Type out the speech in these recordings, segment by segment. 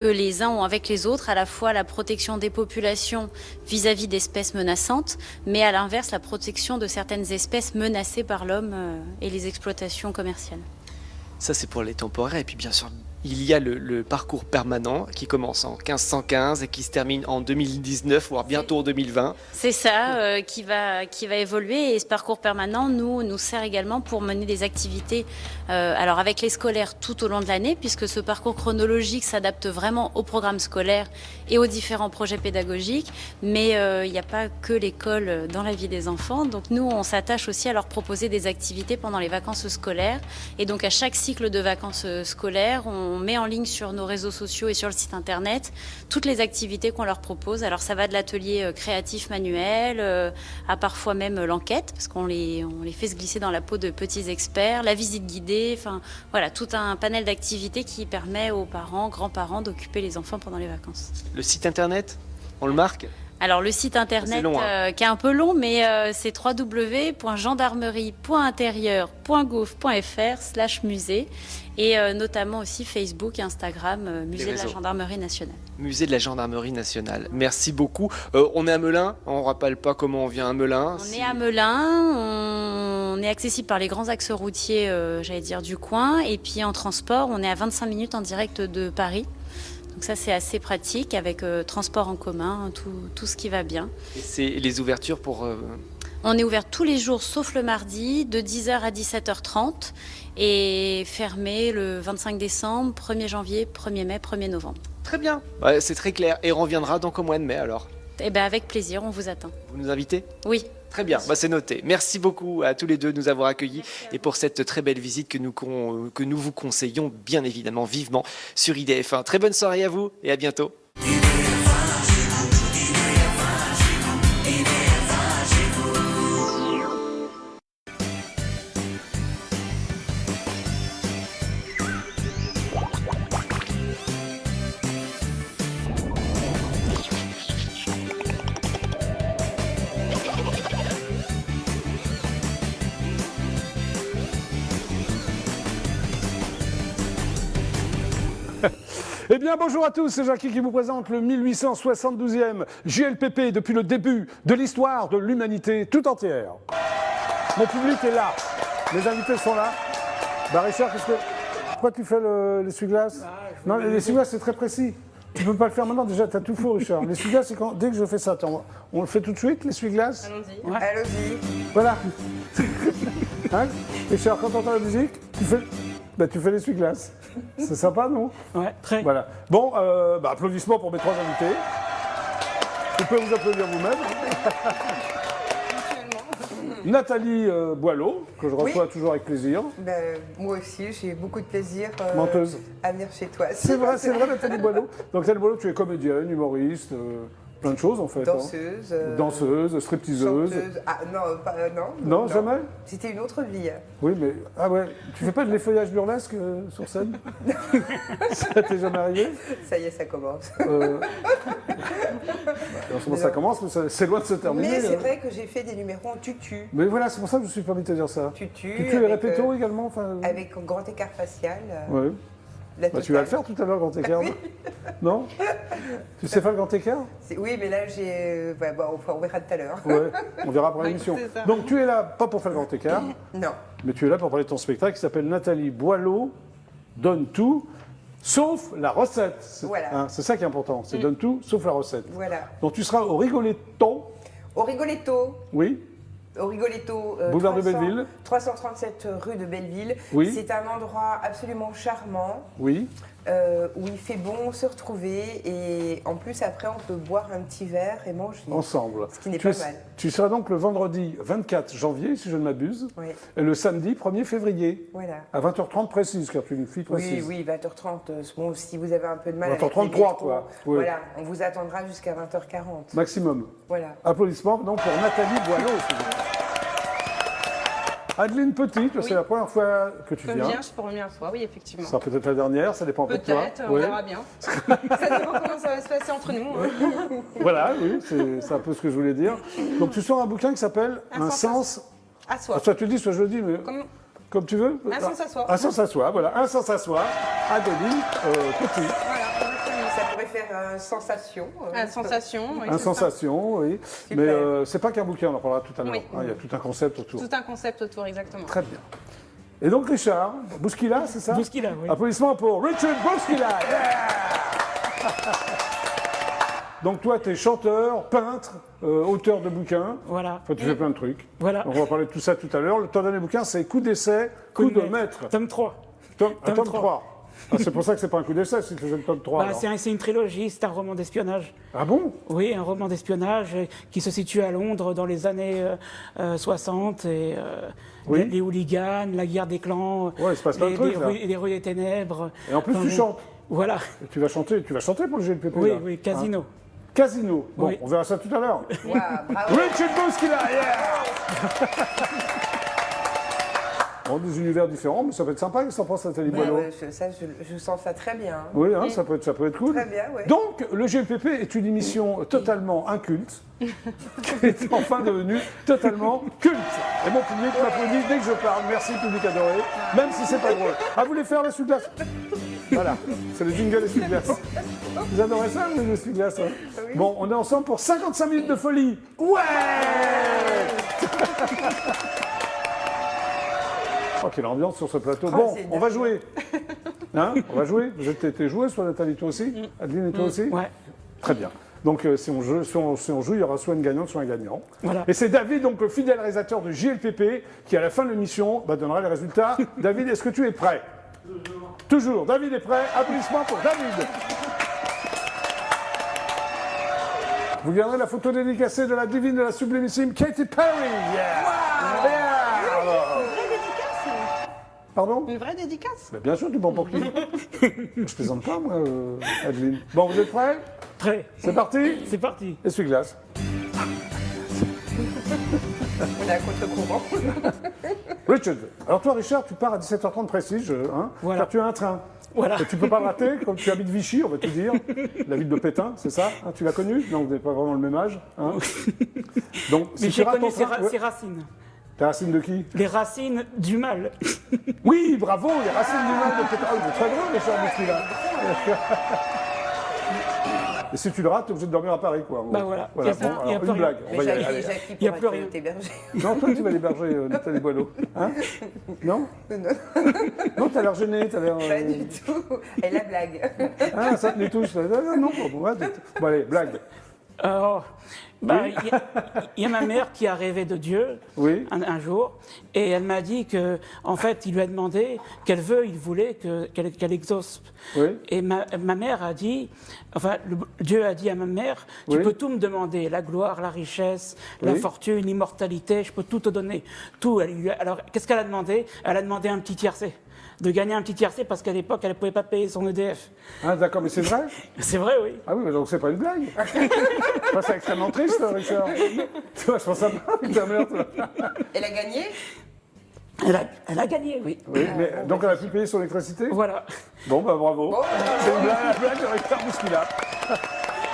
que les uns ont avec les autres, à la fois la protection des populations vis-à-vis d'espèces menaçantes, mais à l'inverse, la protection de certaines espèces menacées par l'homme et les exploitations commerciales. Ça, c'est pour les temporaires. Et puis, bien sûr, il y a le parcours permanent qui commence en 1515 et qui se termine en 2019, voire bientôt en 2020. C'est ça qui va évoluer. Et ce parcours permanent nous sert également pour mener des activités alors avec les scolaires tout au long de l'année, puisque ce parcours chronologique s'adapte vraiment au programme scolaire et aux différents projets pédagogiques. Mais il n'y a pas que l'école dans la vie des enfants. Donc nous, on s'attache aussi à leur proposer des activités pendant les vacances scolaires. Et donc à chaque cycle de vacances scolaires, on met en ligne sur nos réseaux sociaux et sur le site internet toutes les activités qu'on leur propose. Alors ça va de l'atelier créatif manuel à parfois même l'enquête, parce qu'on les fait se glisser dans la peau de petits experts, la visite guidée, enfin voilà, tout un panel d'activités qui permet aux parents, grands-parents d'occuper les enfants pendant les vacances. Le site internet, on le marque ? Alors le site internet long, hein. qui est un peu long, mais c'est www.gendarmerie.intérieur.gouv.fr/musée et notamment aussi Facebook et Instagram, Musée de la Gendarmerie nationale. Musée de la Gendarmerie nationale. Merci beaucoup. On est à Melun, on ne rappelle pas comment on vient à Melun. On est à Melun, on est accessible par les grands axes routiers, j'allais dire, du coin, et puis en transport, on est à 25 minutes en direct de Paris. Donc ça, c'est assez pratique avec transport en commun, tout ce qui va bien. Et c'est les ouvertures pour... On est ouvert tous les jours, sauf le mardi, de 10h à 17h30 et fermé le 25 décembre, 1er janvier, 1er mai, 1er novembre. Très bien, ouais, c'est très clair. Et on reviendra donc au mois de mai alors. Eh bien, avec plaisir, on vous attend. Vous nous invitez ? Oui. Très bien, bah, c'est noté. Merci beaucoup à tous les deux de nous avoir accueillis et pour cette très belle visite que nous vous conseillons bien évidemment vivement sur IDF1. Très bonne soirée à vous et à bientôt. Eh bien, bonjour à tous, c'est Jackie qui vous présente le 1872e JLPP depuis le début de l'histoire de l'humanité tout entière. Mon public est là, les invités sont là. Bah Richard, pourquoi tu fais l'essuie-glace? Non, l'essuie-glace c'est très précis. Tu peux pas le faire maintenant, déjà t'as tout faux Richard. L'essuie-glace c'est dès que je fais ça, attends, on le fait tout de suite l'essuie-glace? Allons-y. Ouais. Allons-y. Voilà. Hein Richard, quand t'entends la musique, tu fais l'essuie-glace. C'est sympa, non? Ouais, très. Voilà. Bon, applaudissements pour mes trois invités. Vous pouvez vous applaudir vous-même. Nathalie Boileau, que je reçois toujours avec plaisir. Ben, moi aussi, j'ai beaucoup de plaisir Menteuse. à venir chez toi. C'est vrai, Nathalie Boileau. Donc Nathalie Boileau, tu es comédienne, humoriste, plein de choses en fait. Danseuse. Danseuse, stripteaseuse. Chanteuse. Ah non, non. Non, jamais? C'était une autre vie. Oui, mais... Ah ouais, tu fais pas de l'effeuillage burlesque sur scène? Ça t'est jamais arrivé? Ça y est, ça commence. Ça commence, mais c'est loin de se terminer. Mais c'est vrai que j'ai fait des numéros en tutu. Mais voilà, c'est pour ça que je me suis permis de te dire ça. Tutu et répéto également avec un grand écart facial. Oui. Tu vas le faire tout à l'heure, grand écart. Oui. Non? Tu sais faire le grand écart? Oui, mais là, on verra tout à l'heure. Ouais, on verra après l'émission. Donc tu es là, pas pour faire le grand écart. Non. Mais tu es là pour parler de ton spectacle qui s'appelle Nathalie Boileau donne tout, sauf la recette. Voilà. C'est ça qui est important, c'est donne tout, sauf la recette. Voilà. Donc tu seras au Rigoletto. Au Rigoletto. Oui. Au Rigoletto, boulevard de Belleville. 337 rue de Belleville. Oui. C'est un endroit absolument charmant. Oui. Où il fait bon se retrouver et en plus après on peut boire un petit verre et manger. Ensemble. Ce qui n'est pas mal. Tu seras donc le vendredi 24 janvier, si je ne m'abuse, oui. Et le samedi 1er février. Voilà. À 20h30 précise, car tu es une fille précise. Oui, 20h30. Bon, si vous avez un peu de mal 20h33, toi. Oui. Voilà, on vous attendra jusqu'à 20h40. Maximum. Voilà. Applaudissements donc pour Nathalie Boileau. Adeline Petit, c'est la première fois que tu viens. C'est la première fois, oui, effectivement. Ça sera peut-être la dernière, ça dépend un peu de toi. Peut-être, on verra bien. Ça dépend comment ça va se passer entre nous. Voilà, oui, c'est un peu ce que je voulais dire. Donc tu sors un bouquin qui s'appelle Un sens à soi. Soit tu le dis, soit je le dis, mais comme tu veux. Un sens à soi. Un sens à soi, voilà. Un sens à soi, Adeline Petit. Voilà, préfère sensation. Sensation. oui, Un c'est ça. sensation, oui. Super. Mais c'est pas qu'un bouquin, on en parlera tout à l'heure. Oui. Hein, il y a tout un concept autour. Tout un concept autour, exactement. Très bien. Et donc Richard, Bouskila, c'est ça? Bouskila, oui. Applaudissements pour Richard Bouskila. Yeah. Donc toi, tu es chanteur, peintre, auteur de bouquins. Voilà. Enfin, tu fais plein de trucs. Voilà. Donc, on va parler de tout ça tout à l'heure. Le temps dernier bouquin, c'est Coup d'essai, coup de maître. Tome 3. Tome 3. 3. Ah, c'est pour ça que c'est pas un coup d'essai, si tu faisais le tome 3. Bah, alors. c'est une trilogie, c'est un roman d'espionnage. Ah bon? Oui, un roman d'espionnage qui se situe à Londres dans les années 60 et Oui. les hooligans, la guerre des clans, Ouais, il se passe plein de trucs, là. les rues des ténèbres. Et en plus, Enfin, tu bon, chantes. Voilà. Et tu vas chanter pour le GLPP. Oui, là. oui, Casino. Hein? Casino. Bon, Oui. on verra ça tout à l'heure. Waouh, bravo. Richard Bouskila, yeah. Bon, des univers différents, mais ça peut être sympa, qu'est-ce que t'en penses, Nathalie Ouais, Boileau? ouais, je sens ça très bien. hein. Oui, hein, ça peut être cool. Très bien, ouais. Donc, le GLPP est une émission totalement inculte, qui est enfin devenue totalement culte. Et mon public m'applaudit dès que je parle. Merci, public adoré, même si c'est pas drôle. Ah, vous voulez faire la glace? Voilà, c'est le jingle essuie-glace. Vous adorez ça, vous, les essuie-glace, hein? Bon, on est ensemble pour 55 minutes de folie. Ouais. Oh, quelle ambiance sur ce plateau. Oh, Bon, c'est on va jouer. Hein, on va jouer. Vous t'es joué, soit Nathalie, toi aussi? Adeline et toi aussi? Ouais. Très bien. Donc, si on joue, il y aura soit une gagnante, soit un gagnant. Voilà. Et c'est David, donc le fidèle réalisateur de JLPP, qui à la fin de l'émission donnera les résultats. David, est-ce que tu es prêt? Toujours. David est prêt. Applaudissements pour David. Vous garderez la photo dédicacée de la divine, de la sublimissime Katy Perry. Yeah. Yeah. Alors. Pardon? Une vraie dédicace. Mais bien sûr, tu prends pour qui? Je plaisante pas, moi, Adeline. Bon, vous êtes prêts? Prêt. C'est parti? C'est parti. Essuie-glace. On est à contre-courant. Richard. Alors toi, Richard, tu pars à 17h30 précis, hein, Voilà. car tu as un train. Voilà. Et tu peux pas le rater, comme tu habites Vichy, on va te dire, la ville de Pétain, c'est ça? Hein, tu l'as connu? Non, vous n'avez pas vraiment le même âge. Hein. Donc, Mais si j'ai tu rates connu ton train... ses racines. T'es racine de qui? Les racines du mal. Oui, bravo, les racines du mal de Pétain. Oh, il est très drôle, Richard Bouskila, là. Et si tu le rates, t'es obligé de dormir à Paris, quoi. en gros. Bah voilà. Voilà, Y a bon, pas- y a alors, plus une rien. blague. On va y aller. Jackie, Allez. Jackie Y a pourra plus rien. t'héberger. Non, toi, tu vas l'héberger, Nathalie Boileau. Hein? Non? Non, Non, t'as l'air gêné, t'as l'air... pas du tout. Et la blague. Ah, ça te les touche. Non, bon, allez, blague. Alors, il y a ma mère qui a rêvé de Dieu Oui. un jour, et elle m'a dit que, en fait, il lui a demandé quel vœu il voulait qu'elle exauce. Oui. Et ma mère a dit, enfin, Dieu a dit à ma mère, tu Oui. peux tout me demander, la gloire, la richesse, la Oui. fortune, l'immortalité, je peux tout te donner, tout. Alors, qu'est-ce qu'elle a demandé? Elle a demandé un petit tiercé. De gagner un petit tiercé parce qu'à l'époque, elle ne pouvait pas payer son EDF. Ah, d'accord, mais c'est vrai? C'est vrai, oui. Ah oui, mais donc c'est pas une blague. Enfin, c'est extrêmement triste, Richard. Tu vois, je pense à moi, ta mère, toi. Elle a gagné? Elle a gagné, oui. Oui, mais donc elle a pu payer son électricité? Voilà. Bon, bah bravo. C'est une blague, la blague de Richard Bouskila.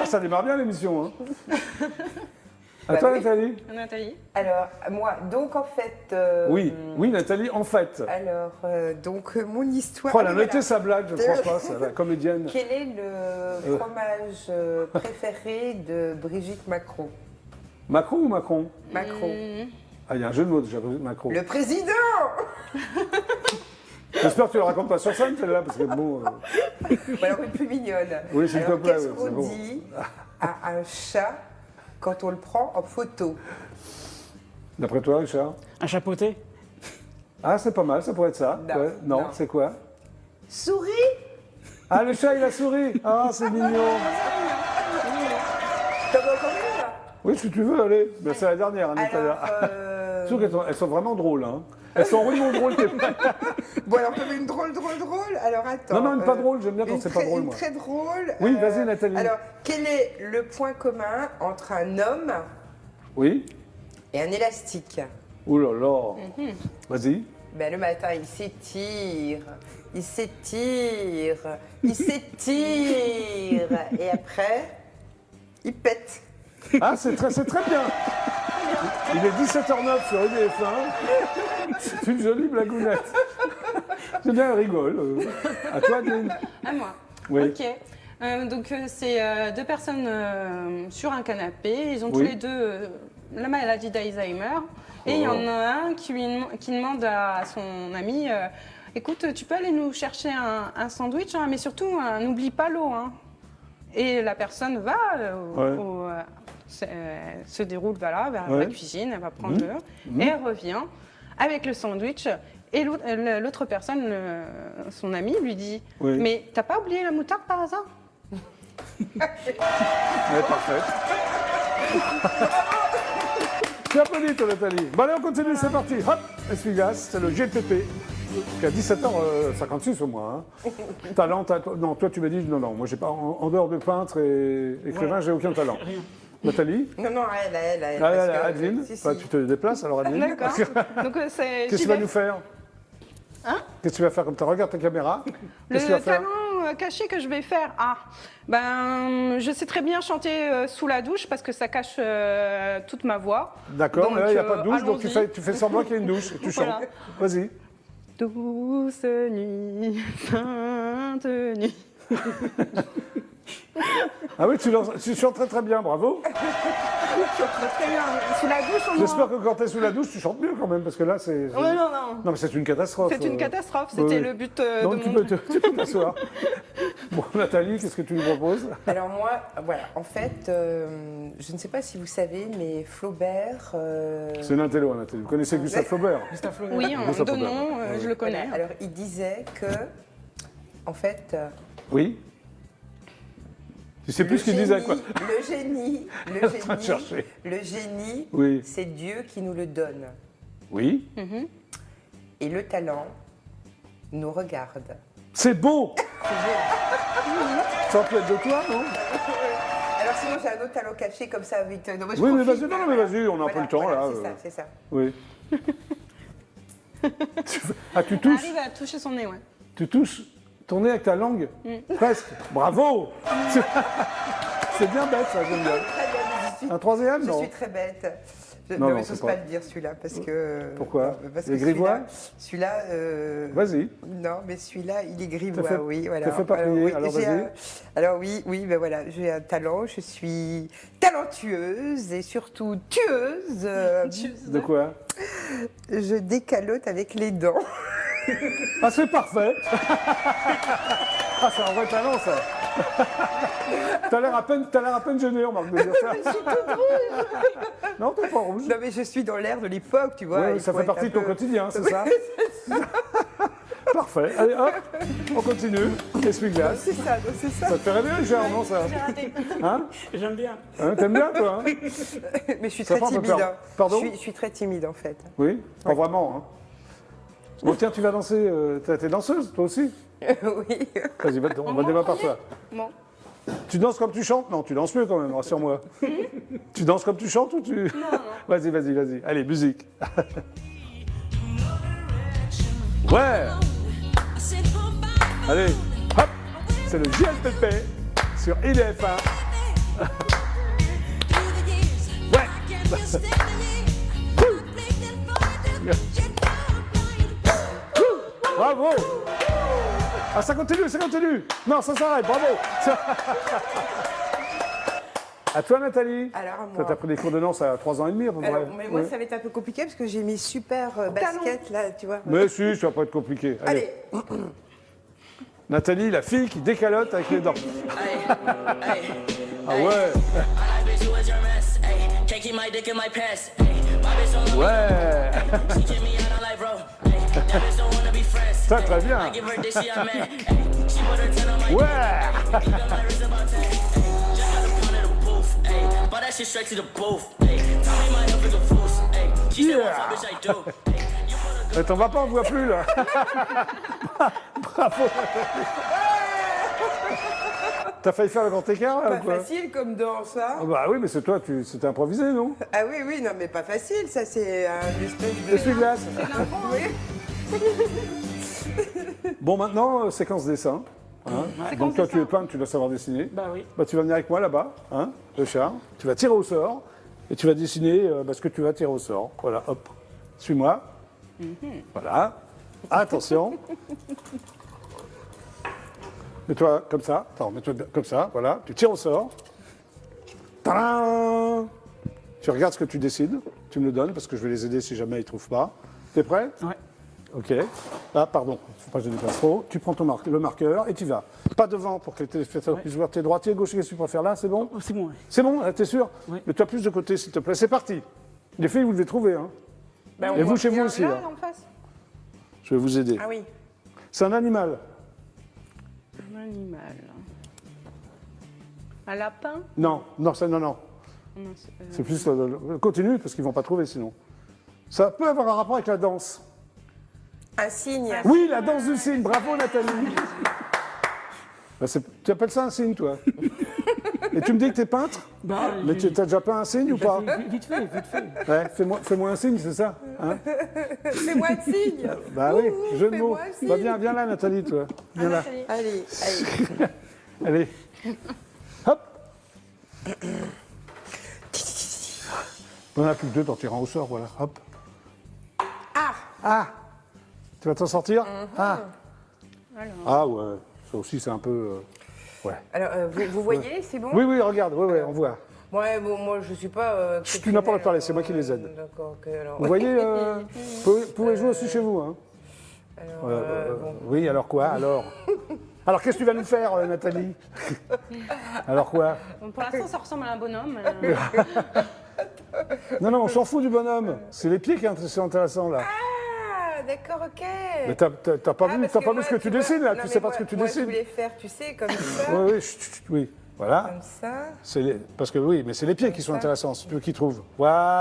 Ah, ça démarre bien l'émission, hein. À toi, oui. Nathalie? Nathalie. Alors, moi, donc en fait. Oui, Nathalie, en fait. Alors, mon histoire. Oh, elle a voilà. noté sa blague, je pense pas, c'est la comédienne. Quel est le fromage préféré de Brigitte Macron? Macron ou Macron? Macron. Ah, il y a un jeu de mots déjà, Macron. Le président! J'espère que tu ne le racontes pas sur scène, celle-là, parce que bon... Ou alors une plus mignonne. Oui, s'il te Alors, plaît, qu'est-ce oui, qu'on c'est bon. dit à un chat quand on le prend en photo? D'après toi, Richard? Un chapeauté. Ah, c'est pas mal, ça pourrait être ça. Non, Ouais. Non, non. c'est quoi? Souris! Ah, le chat, il a souri. Ah, c'est mignon. T'en veux encore une là? Oui, si tu veux, allez. Mais c'est la dernière, hein, tout à l'heure. Alors, Surtout qu'elles sont vraiment drôles, hein. Elles sont vraiment drôles, t'es prêt? bon, alors t'en veux une drôle. Alors attends. Non, une pas drôle, j'aime bien quand c'est pas drôle, Une moi. très drôle. Oui, vas-y, Nathalie. Alors, quel est le point commun entre un homme Oui? et un élastique? Ouh là là. Vas-y. Ben, le matin, il s'étire. Et après, il pète. Ah, c'est très bien. Il est 17h09 sur UDF1. C'est une jolie blagounette. C'est bien, elle rigole. À toi, Adeline. À moi. Oui. Ok. C'est deux personnes sur un canapé. Ils ont tous Oui. les deux la maladie d'Alzheimer. Et il y en a un qui demande à son ami écoute, tu peux aller nous chercher un sandwich, hein, mais surtout, n'oublie pas l'eau. Hein. Et la personne va, se déroule vers la cuisine, elle va prendre l'eau, et elle revient avec le sandwich. Et l'autre personne, son ami, lui dit mais t'as pas oublié la moutarde par hasard? Ouais, parfait. Tu applaudis, toi, Nathalie. Bon, allez, on continue, c'est parti. Hop, essuie-glace, c'est le GLPP, qui a 17h56 au moins. Hein. Talent, non, toi, tu m'as dit, non, moi, j'ai pas, en dehors de peintre et écrivain, j'ai aucun talent. Rien. Nathalie? Non, elle. Ah, parce que- Adeline, si, si. Bah, tu te déplaces alors, Adeline. D'accord. Donc, Qu'est-ce que tu vas nous faire? Qu'est-ce que tu vas faire comme ça? Regarde ta caméra. Qu'est-ce que tu vas Le faire? talent caché que je vais faire, je sais très bien chanter sous la douche parce que ça cache toute ma voix. D'accord, Donc, mais là, il n'y a pas de douche, donc allons-y. tu fais semblant qu'il y a une douche et tu chantes. Voilà. Vas-y. Douce nuit, sainte nuit. Ah oui, tu chantes très très bien, bravo. Très bien. Sous la douche, on J'espère que quand tu es sous la douche, tu chantes mieux quand même, parce que là, c'est... Oh, non. Non, mais c'est une catastrophe. C'est une catastrophe. oui. C'était le but Donc de tu mon... peux t'asseoir. Bon, Nathalie, qu'est-ce que tu nous proposes? Alors moi, voilà, en fait, je ne sais pas si vous savez, mais Flaubert... C'est une intello, Nathalie. Vous connaissez Gustave Flaubert? Oui, Gustave de Flaubert. nom, je le connais. Voilà, alors il disait que, en fait... Oui. Tu sais plus ce qu'il disait, quoi. Le génie, en train de chercher. oui. C'est Dieu qui nous le donne. Oui. Et le talent nous regarde. C'est beau. Ça peut être de toi, non? Alors sinon j'ai un autre talent caché comme ça vite. Non, moi, je Oui, mais profite, vas-y, non, voilà. mais vas-y, on a un peu le temps, Voilà, là. c'est ça. Oui. Tu On touches? arrive à toucher son nez, ouais. Tu touches ton nez avec ta langue? Presque. Bravo. C'est bien bête, ça, j'aime bien. Très bien, mais je suis- Un troisième, Je non? suis très bête. Non, Non, non, mais c'est j'ose pas- pas le dire celui-là parce que. Pourquoi? Parce Les que grivois? Celui-là. Vas-y. Non, mais celui-là, il est grivois, Te fais- oui, voilà. te fais pas Alors, prier, oui, alors j'ai vas-y. alors oui, ben voilà, j'ai un talent, je suis talentueuse et surtout tueuse. De quoi? Je décalote avec les dents. Ah, c'est parfait. Ah, c'est un vrai talent, ça. T'as l'air à peine gêné, on marque de dire ça. Je suis toute rouge. Non, t'es pas rouge. Non, mais je suis dans l'air de l'époque, tu vois. Ouais, il ça faut fait être partie un de ton peu- quotidien, c'est ça? Parfait. Allez, hop, on continue. Essuie-glace. C'est ça, non, c'est ça. Ça te fait rêver, Richard, non, ça? Hein? J'aime bien. Hein, t'aimes bien, toi, hein? Mais je suis Ça très fait un peu timide. peur. hein. Pardon Je suis très timide, en fait. Oui? Pas vraiment, hein? Bon, tiens, tu vas danser. T'es danseuse, toi aussi? Oui. Vas-y, on va démarrer par toi. Bon. Tu danses comme tu chantes? Non, tu danses mieux quand même, rassure-moi. Tu danses comme tu chantes ou tu... Non. Vas-y. Allez, musique. Ouais. Allez, hop. C'est le JLPP sur IDF1. Bravo. Ah, ça continue. Non, ça s'arrête, bravo. À toi, Nathalie. Alors, Toi, moi. t'as pris des cours de danse à 3 ans et demi, à peu près. Alors, mais moi, Oui. ça va être un peu compliqué parce que j'ai mes super baskets, là, tu vois. Mais si, ça va pas être compliqué. Allez. Allez. Nathalie, la fille qui décalote avec les dents. Ah ouais. Ouais. Ça, très bien. Ouais. T'en vas pas, on voit plus là. Bravo. T'as failli faire le grand écart là Pas ou quoi? facile comme danse, hein. Ah bah oui, mais c'est toi, c'était improvisé, non? Ah oui, non, mais pas facile, ça, c'est une espèce de... Essuie-glace. Oui. Bon, maintenant, séquence dessin. Hein. Donc toi, tu es peintre, tu dois savoir dessiner. Bah oui. Bah, tu vas venir avec moi là-bas, hein, Richard. Tu vas tirer au sort et tu vas dessiner ce que tu vas tirer au sort. Voilà, hop. Suis-moi. Voilà. Attention. Mets-toi comme ça. Attends, mets-toi comme ça, voilà. Tu tires au sort. Tadam! Tu regardes ce que tu décides. Tu me le donnes parce que je vais les aider si jamais ils ne trouvent pas. T'es prêt? Ouais. Ok. Ah, pardon, il ne faut pas que je dépasse trop. Tu prends le marqueur et tu vas. Pas devant pour que les téléspectateurs puissent voir tes droitiers, gauchers, qu'est-ce que tu préfères là, c'est bon? Oh, c'est bon, ouais. C'est bon, t'es sûr? Oui. Mets-toi plus de côté, s'il te plaît. C'est parti. Les filles, vous devez trouver. Hein. Ben, on Et vous, voit chez vous bien aussi, là, là. en face. Je vais vous aider. Ah oui. C'est un animal. Un animal. Un lapin? Non, non, ça, non, non. Non, C'est plus. Continue, parce qu'ils ne vont pas trouver sinon. Ça peut avoir un rapport avec la danse. Un cygne. Oui, la danse du cygne. Bravo, Nathalie. Bah, tu appelles ça un cygne, toi? Et tu me dis que tu es peintre? Bah, Mais tu as déjà peint un cygne ou pas? Vite fait, vite fait. Ouais, fais-moi un signe, c'est ça, hein? Fais-moi un signe. Bah oui, jeu de mots. fais-moi un signe. Bah, viens là, Nathalie, toi. Viens là. Allez, allez. Allez. Hop. On en a plus que deux, t'en tireras au sort, voilà. Hop. Ah. Tu vas t'en sortir? Ah. Ah ouais, ça aussi c'est un peu... ouais. Alors, vous voyez, c'est bon? Oui, regarde, ouais, on voit. Ouais, bon, moi, je suis pas... Chut, tu n'as pas le parler, c'est moi qui les aide. D'accord, ok, alors... Vous voyez, vous pouvez jouer aussi chez vous, hein. Alors, bon. Oui, alors quoi, alors? Alors qu'est-ce que tu vas nous faire, Nathalie? Alors quoi? Bon, pour l'instant, ça ressemble à un bonhomme. Non, on s'en fout du bonhomme. C'est les pieds qui sont intéressants, là. Ah, d'accord, ok. Mais t'as pas vu, parce t'as pas moi, vu ce que tu vois, dessines, là. non, Tu mais sais pas moi- ce que tu moi, dessines. Je voulais faire, tu sais, comme ça, Oui, chut, oui. Voilà. comme ça. Parce que oui, mais c'est les pieds qui sont intéressants, c'est eux qui trouvent. Voilà.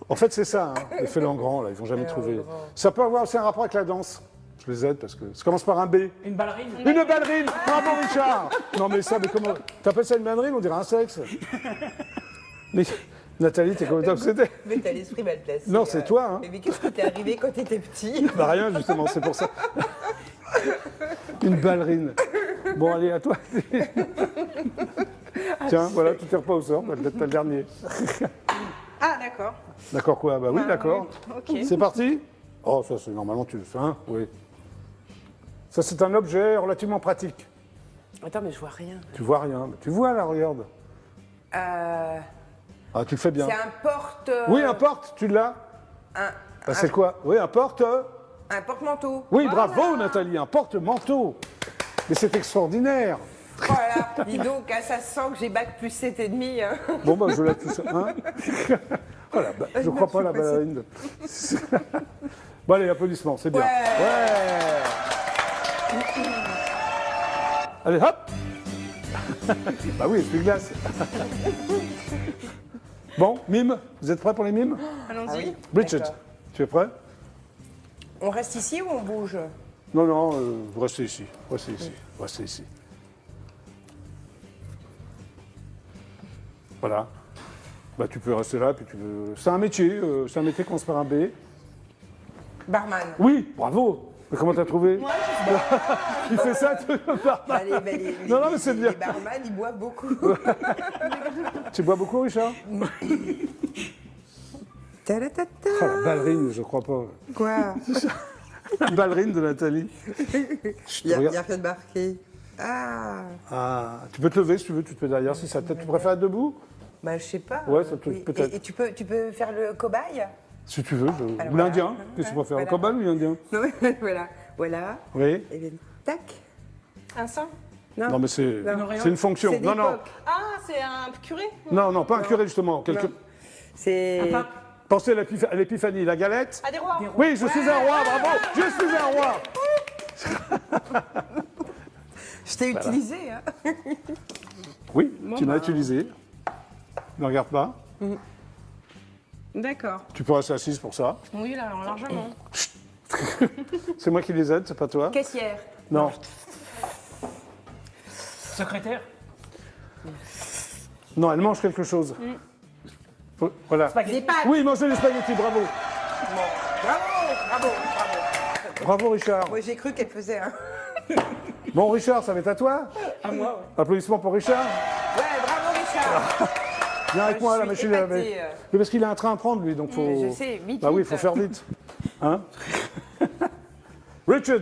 En fait, c'est ça, hein, les félins grands, là, ils vont jamais trouver. Ça peut avoir aussi un rapport avec la danse. Je les aide parce que ça commence par un B. Une ballerine. Une ballerine. Bravo, Richard. Non, mais ça, mais comment? T'appelles ça une ballerine? On dirait un sexe. Mais Nathalie, t'es complètement obsédée. Mais t'as l'esprit mal placé. Non, c'est toi, hein. Mais qu'est-ce qui t'est arrivé quand t'étais petit? Bah rien, justement, c'est pour ça. Une ballerine. Bon, allez, à toi. Tiens, voilà, tu tires pas au sort, peut-être t'as le dernier. Ah, d'accord. D'accord quoi? Bah oui, d'accord. Ok. C'est parti? Oh, ça c'est normalement, tu le sais, hein? Oui. Ça c'est un objet relativement pratique. Attends, mais je vois rien. Tu vois rien. Mais tu vois là, regarde. Ah, tu le fais bien. C'est un porte... Oui, un porte, tu l'as? Bah, c'est quoi? Oui, un porte... Un porte-manteau. Oui, bravo Nathalie, un porte-manteau. Mais c'est extraordinaire. Voilà. Dis donc, hein, ça sent que j'ai bac plus 7,5. Hein. Bon, bah, je lève tout ça. Hein. Voilà, bah, je crois pas à la ballerine. Bon, allez, applaudissements, c'est bien. Ouais. Allez, hop. Bah oui, essuie-glace. Bon, mime, vous êtes prêts pour les mimes? Allons-y. Bridget, D'accord. tu es prêt? On reste ici ou on bouge? Non, vous restez ici. Restez ici. Restez ici. Voilà. Bah, tu peux rester là, puis tu veux... C'est un métier qui commence par un B. Barman. Oui, bravo. Mais comment t'as trouvé? Moi, je sais pas. Il fait ça, tu barman. Non, mais c'est bien. Les barman, ils boivent beaucoup. Tu bois beaucoup, Richard? Ta-da-ta-ta. Ah, la ballerine, je crois pas. Quoi? Une ballerine de Nathalie. Il y a Regarde. rien de marqué. Ah, Ah, tu peux te lever si tu veux, tu te mets derrière si ça tête. Tu préfères être debout? bah je sais pas. Ouais, ça peut- Oui. peut-être. Et tu peux faire le cobaye? Si tu veux. Ou voilà. l'indien. Qu'est-ce que tu préfères? Le Voilà. cobalt ou l'indien? Non, voilà. Oui. Et bien, tac. Un sein? Non, mais c'est une fonction. C'est Non, non. d'époque. Ah, c'est un curé? Non, pas un curé, justement. C'est... Un pape. Pensez à l'épiphanie. La galette? Ah, des rois? Oui, je suis un roi, bravo! Je suis un roi! Je t'ai utilisé, hein. Oui, tu m'as utilisé. Ne regarde pas. D'accord. Tu peux rester assise pour ça. Oui, là, alors, largement. C'est moi qui les aide, c'est pas toi. Caissière. Non. Secrétaire. Non, elle mange quelque chose. Voilà. Des pâtes. Oui, manger des spaghettis, bravo. Bravo. Bravo, Richard. Moi, j'ai cru qu'elle faisait un... Bon, Richard, ça va être à toi. À moi, ouais. Applaudissements pour Richard. Ouais, bravo, Richard. Viens avec Je moi à la suis machine. épatée, Mais parce qu'il a un train à prendre, lui, donc faut. Je sais, vite, Bah oui, il vite. faut faire vite. Hein Richard.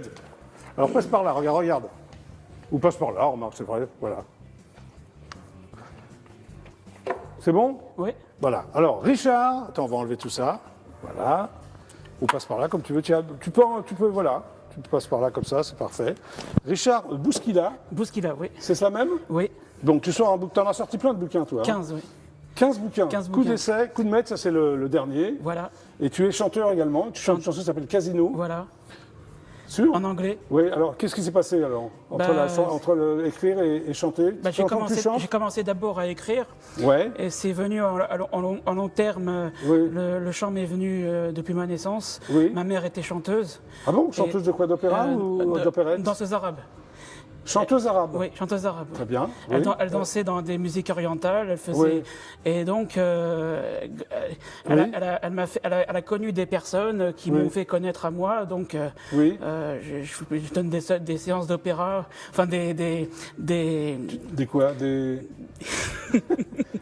Alors passe par là, regarde. Ou passe par là, remarque, c'est vrai. Voilà. C'est bon? Oui. Voilà. Alors, Richard, attends, on va enlever tout ça. Voilà. Ou passe par là, comme tu veux. Tu peux, voilà. Tu passes par là comme ça, c'est parfait. Richard Bouskila, Bouskila, oui. c'est ça même? Oui. Donc tu sors un bouquin, t'en as sorti plein de bouquins, toi. Hein 15, oui. 15 bouquins. 15 Coup bouquins. d'essai, coup de maître, ça c'est le dernier. Voilà. Et tu es chanteur également. Tu chantes une chanson qui s'appelle Casino. Voilà. Sûr? En anglais. Oui, alors qu'est-ce qui s'est passé alors? Entre écrire et chanter? Bah, Ça fait longtemps que tu chantes? j'ai commencé d'abord à écrire Ouais. et c'est venu en long terme. Oui. Le chant m'est venu depuis ma naissance. Oui. Ma mère était chanteuse. Ah bon? Chanteuse de quoi? D'opéra ou d'opérette? Danseuse arabe. Chanteuse arabe? Oui, chanteuse arabe. Très bien. Elle, Oui. elle dansait dans des musiques orientales, elle faisait... Oui. Et donc, elle a connu des personnes qui Oui. m'ont fait connaître à moi, donc Oui. je donne des séances d'opéra, enfin Des quoi?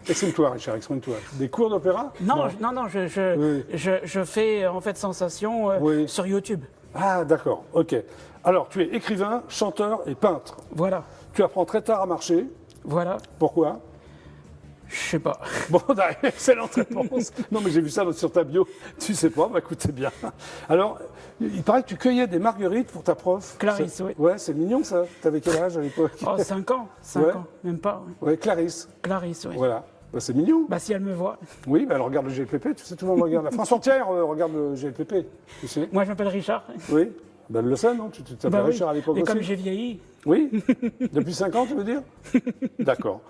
Exprime-toi, Richard, exprime-toi. Des cours d'opéra? Non, Oui. je fais en fait sensation Oui. sur YouTube. Ah, d'accord, ok. Alors, tu es écrivain, chanteur et peintre. Voilà, Tu apprends très tard à marcher. voilà, Pourquoi? je sais pas. Bon, excellente réponse. Non, mais j'ai vu ça sur ta bio. Tu sais pas, bah écoute, c'est bien. Alors, il paraît que tu cueillais des marguerites pour ta prof. Clarisse, oui. Ouais, c'est mignon ça. T'avais quel âge à l'époque? Oh, 5 ans, 5 Ouais. ans, même pas. Oui. Ouais, Clarisse. Clarisse, oui. Voilà. Bah, c'est mignon. Bah si elle me voit. Oui, bah, elle regarde le GLPP. Tu sais, tout le monde regarde. La France entière regarde le GLPP. Tu sais? Moi je m'appelle Richard. Oui. Ben, elle le sait, non? Tu t'appelles Bah oui. Richard à l'époque Et aussi? comme j'ai vieilli, Oui. Depuis 5 ans, tu veux dire? D'accord.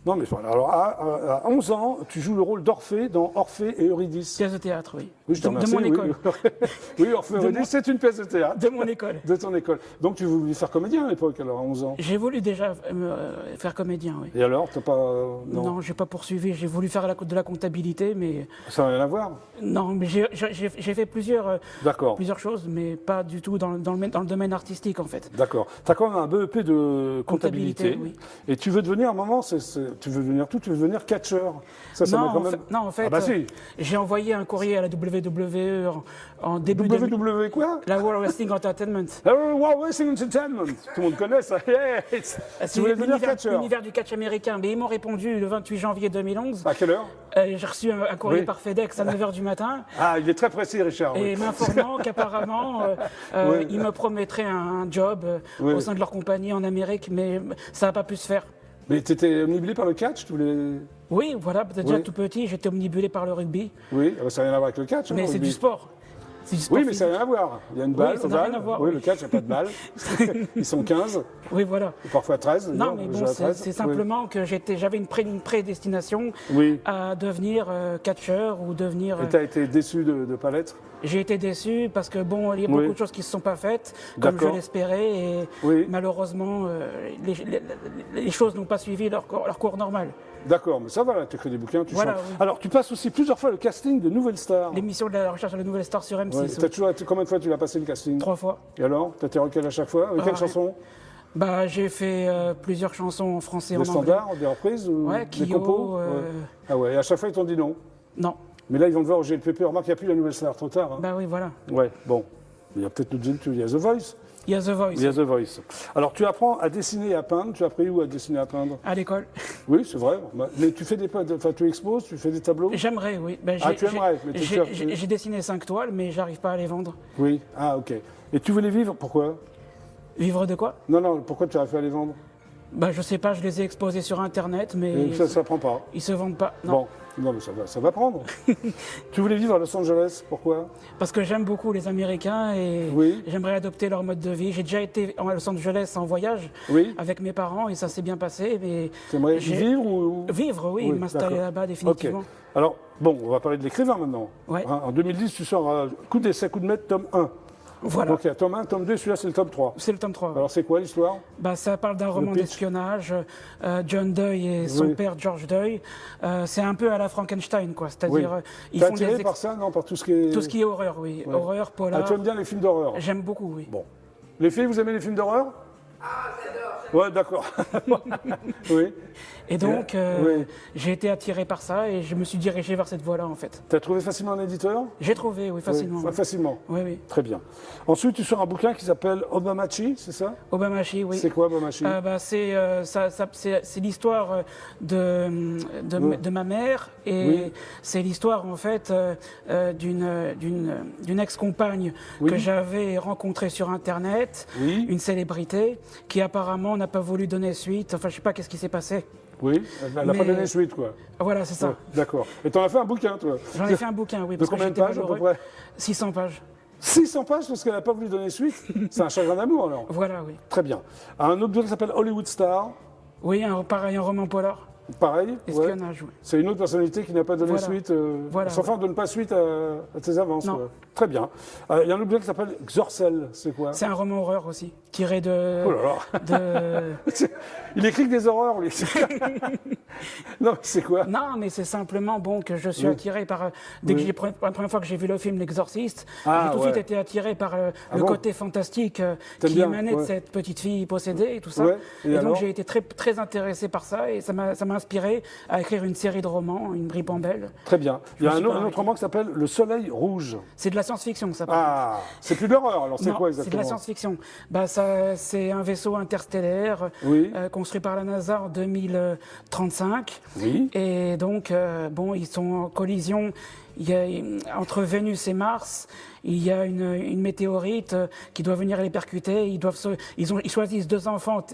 Non, mais voilà. Alors, à 11 ans, tu joues le rôle d'Orphée dans Orphée et Eurydice. pièce de théâtre, oui. Oui, je te de remercie, mon oui. école. Oui, Orphée et Eurydice, c'est une pièce de théâtre. De mon école. De ton école. Donc, tu voulais faire comédien à l'époque, alors, à 11 ans. J'ai voulu déjà faire comédien, oui. Et alors, t'as pas. Non, j'ai pas poursuivi. J'ai voulu faire de la comptabilité, mais Ça n'a rien à voir. non, mais j'ai fait plusieurs D'accord. choses, mais pas du tout dans le domaine artistique en fait. D'accord. Tu as quand même un BEP de comptabilité. Comptabilité, oui. Et tu veux devenir, à un moment, tu veux devenir tout, tu veux devenir catcheur. Ça Non, met quand en même. fait, non, en fait, Ah bah si. j'ai envoyé un courrier à la WWE en début de WWE quoi? la World Wrestling Entertainment. World Wrestling Entertainment. Tout le monde connaît ça. Yes. Tu C'est voulais devenir catcheur. l'univers du catch américain. Mais ils m'ont répondu le 28 janvier 2011. À quelle heure? J'ai reçu un courrier Oui. par FedEx à 9h du matin. Ah, il est très précis, Richard. Et oui. m'informant qu'apparemment, Oui. ils me promettraient un job Oui. au sein de leur compagnie en Amérique, mais ça n'a pas pu se faire. Mais tu étais omnibulé par le catch? Tu voulais. Oui, voilà, peut-être déjà Oui. tout petit, j'étais omnibulé par le rugby, Oui, ah bah, ça n'a rien à voir avec le catch. hein, mais le c'est rugby. du sport. C'est du sport Oui, mais ça n'a physique. rien à voir. Il y a une balle, ça n'a rien ovale. à voir, Oui, oui. le catch, il n'y a pas de balle. Ils sont 15, Oui, voilà. ou parfois 13. Non, d'ailleurs, mais déjà bon, 13. c'est simplement que j'avais une prédestination Oui. à devenir catcheur ou devenir. Et tu as été déçu de ne pas l'être? J'ai été déçu parce que bon, il y a Oui. beaucoup de choses qui ne se sont pas faites comme je D'accord. l'espérais et Oui. malheureusement, les choses n'ont pas suivi leur cours normal. D'accord, mais ça va, là, tu écris des bouquins, tu Voilà, chantes. oui. Alors, tu passes aussi plusieurs fois le casting de Nouvelles Stars. L'émission de la recherche de la nouvelle star sur M6, Ouais, oui. combien de fois tu l'as passé le casting? 3 fois. Et alors, t'as été requel à chaque fois? Avec quelle Ouais. chanson? Bah, j'ai fait plusieurs chansons en français et en Des anglais. standards, des reprises ou Ouais, des Kyo, compos? Ouais. Ah ouais, et à chaque fois ils t'ont dit non. Non, Mais là ils vont te voir au GLPP, remarque, il n'y a plus la Nouvelle Star, trop tard. Hein. bah oui, voilà. Ouais, bon. Il y a peut-être il y a The Voice. Il y a The Voice Il y a The Voice. Alors tu apprends à dessiner et à peindre, tu as appris où à dessiner et à peindre? à l'école. Oui, c'est vrai. Mais tu fais tu exposes, tu fais des tableaux? J'aimerais, oui. Ben, Ah, tu aimerais, mais j'ai dessiné 5 toiles, mais j'arrive pas à les vendre. Oui, ah ok. Et tu voulais vivre, pourquoi? Vivre de quoi? Non, pourquoi tu n'arrives pas à les vendre? Bah, je sais pas, je les ai exposés sur Internet, mais Et ça prend pas. ils se vendent pas. Non. Bon, non mais ça va prendre. Tu voulais vivre à Los Angeles, pourquoi? Parce que j'aime beaucoup les Américains et Oui. j'aimerais adopter leur mode de vie. J'ai déjà été à Los Angeles en voyage Oui. avec mes parents et ça s'est bien passé. Mais Tu aimerais y j'ai- vivre ou... Vivre, oui, Oui, m'installer d'accord. là-bas définitivement. Ok. Alors, bon, on va parler de l'écrivain maintenant. Ouais. Hein, en 2010, tu sors Coup d'essai, coup de maître, tome 1. Voilà, Donc il y a tome 1, tome 2, celui-là c'est le tome 3. c'est le tome 3. Alors c'est quoi l'histoire? Bah, ça parle d'un roman pitch. d'espionnage, John Doy et son Oui. père George Doy. C'est un peu à la Frankenstein, quoi. Oui. C'est-à-dire, ils T'es font attiré des par ça, non? Par tout ce qui est... tout ce qui est horreur, oui. Ouais. Horreur, Ah, polar. tu aimes bien les films d'horreur? J'aime beaucoup, oui. Bon. Les filles, vous aimez les films d'horreur? Ah, j'adore. Ouais, d'accord. Oui. Et donc, Oui. j'ai été attiré par ça et je me suis dirigé vers cette voie-là, en fait. Tu as trouvé facilement un éditeur? J'ai trouvé, oui, facilement. Oui, facilement. Oui, oui. Très bien. Ensuite, tu sors un bouquin qui s'appelle Obamachi, c'est ça? Obamachi, oui. C'est quoi Obamachi? C'est l'histoire de ma mère et Oui. c'est l'histoire en fait d'une ex-compagne Oui. que j'avais rencontrée sur internet, Oui. une célébrité qui apparemment n'a pas voulu donner suite. Enfin, je sais pas qu'est-ce qui s'est passé. Oui, elle n'a pas Mais- donné suite, quoi. Voilà, c'est ça. Ouais, d'accord. Et tu en as fait un bouquin, toi? J'en ai fait un bouquin, oui. De parce que combien de j'étais pages, à peu malheureux. près? 600 pages. 600 pages parce qu'elle n'a pas voulu donner suite? C'est un chagrin d'amour, alors. Voilà, oui. Très bien. Un autre bouquin qui s'appelle Hollywood Star. Oui, pareil, un roman polar. Pareil. ouais. Espionnage, oui. C'est une autre personnalité qui n'a pas donné Voilà. suite. Voilà, Sans faire de ne pas suite à tes avances. Non. quoi. Très bien. Il y a un autre bouquin qui s'appelle Xorcel. C'est quoi? C'est un roman horreur aussi, tiré de... Oh là là. de... Il écrit que des horreurs, lui. Non, mais c'est quoi? Non, mais c'est simplement bon que je suis Oui. attiré par. Dès que Oui. la première fois que j'ai vu le film L'Exorciste, Ah, j'ai tout de ouais. suite été attiré par le bon côté fantastique T'aimes qui bien, émanait de ouais. cette petite fille possédée et tout ça. Ouais. Et Et alors donc j'ai été très, très intéressé par ça et ça m'a inspiré à écrire une série de romans, une ribambelle. Très bien. Il y a me suis un pas autre arrêté. roman qui s'appelle Le Soleil Rouge. C'est de la science-fiction, ça. Ah, c'est plus de l'horreur, alors c'est Non, quoi c'est de exactement? la science-fiction. Bah, c'est un vaisseau interstellaire Oui. construit par la NASA en 2035. Oui. Et donc, bon, ils sont en collision. Il y a, entre Vénus et Mars, il y a une météorite qui doit venir les percuter. Ils choisissent 2 enfants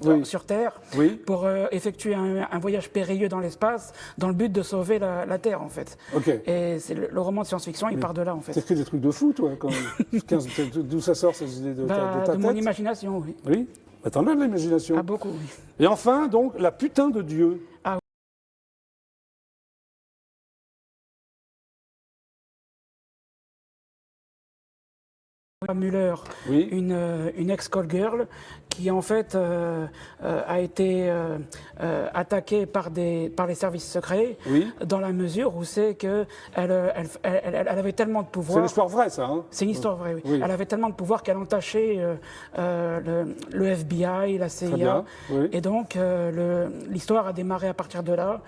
Oui. sur Terre Oui. pour effectuer un voyage périlleux dans l'espace dans le but de sauver la Terre, en fait. Ok. Et c'est le roman de science-fiction, il part de là, en fait. T'écris des trucs de fou, toi, quand même. D'où ça sort ces idées de ta De mon tête? imagination, oui. Oui. Bah, t'en as de l'imagination. Ah, beaucoup, oui. Et enfin, donc, la putain de Dieu. Muller, Oui. une ex-call girl qui en fait a été attaquée par les services secrets Oui. dans la mesure où c'est que elle avait tellement de C'est pouvoir. une histoire vraie, ça. Hein? C'est une histoire vraie, oui. Oui. Elle avait tellement de pouvoir qu'elle entachait le FBI, la CIA. bien, oui. Et donc l'histoire a démarré à partir de là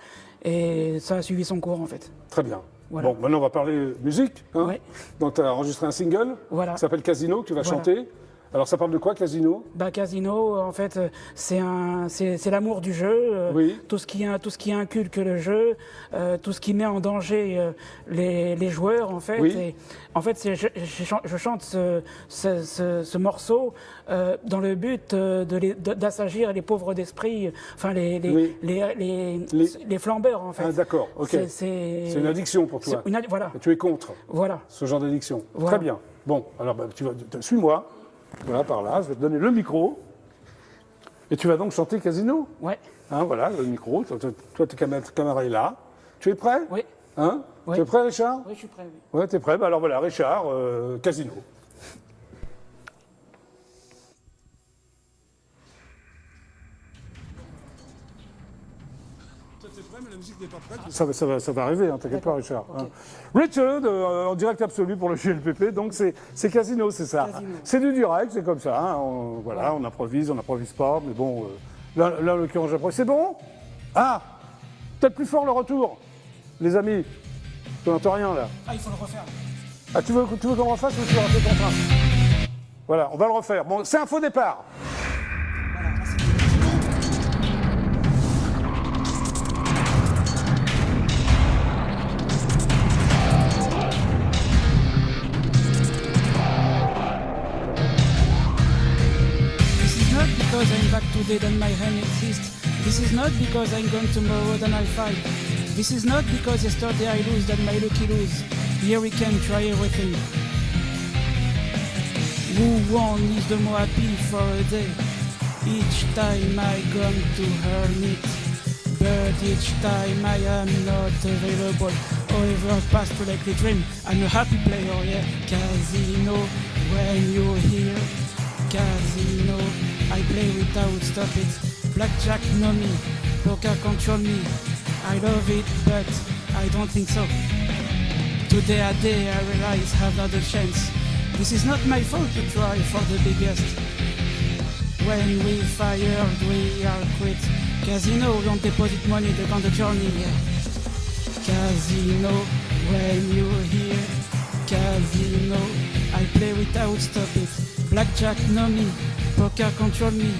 et ça a suivi son cours en fait. Très bien. Voilà. Bon, maintenant, on va parler musique. Hein? Ouais. Donc, tu as enregistré un single Voilà. qui s'appelle Casino, que tu vas Voilà. chanter. Alors, ça parle de quoi, Casino? Bah, Casino, en fait, c'est l'amour du jeu, Oui. tout ce qui inculque le jeu, tout ce qui met en danger les joueurs, en fait. Oui. Et, en fait, je chante ce morceau dans le but d'assagir les pauvres d'esprit, enfin Oui. les flambeurs, en fait. Ah, d'accord, ok. C'est une addiction pour toi. Voilà, Et tu es contre voilà. ce genre d'addiction. Voilà. Très bien. Bon, alors, bah, suis-moi. Voilà, par là. Je vais te donner le micro. Et tu vas donc chanter Casino. Ouais, Hein, voilà, le micro. Toi, ta caméra est là. Tu es prêt? oui, Hein? Oui. Tu es prêt, Richard? oui, je suis prêt. Oui. Ouais, t'es prêt? Bah alors voilà, Richard, Casino. Toi, t'es prêt, mais la musique n'est pas prête. Ça va arriver, hein, t'inquiète pas, Richard. ok. Hein. Richard, en direct absolu pour le JLPP, donc c'est Casino, c'est ça. Casino. C'est du direct, c'est comme ça. Hein, voilà, on improvise pas, mais bon, là, en l'occurrence, j'apprécie. C'est bon? Ah, peut-être plus fort le retour, les amis. Tu n'entends rien là. Ah, il faut le refaire. Ah, tu veux qu'on refasse ou tu veux rater ton train? Voilà, on va le refaire. Bon, c'est un faux départ. Voilà, là, c'est This is not because I'm back today that my hand exists. This is not because I'm gone tomorrow that I fight. This is not because yesterday I lose that my lucky lose. Here we can try everything. Who won is the more happy for a day. Each time I come to earn it, but each time I am not available. However, past to like the dream, I'm a happy player, yeah. Casino, when you're here. Casino, I play without stop it. Blackjack know me, poker control me. I love it, but I don't think so. Today a day I realize I have not a chance. This is not my fault to try for the biggest. When we fired, we are quit. Casino, we don't deposit money, they on the journey, yeah. Casino, when you're here. Casino, I play without stop it. Blackjack, know me. Poker, control me.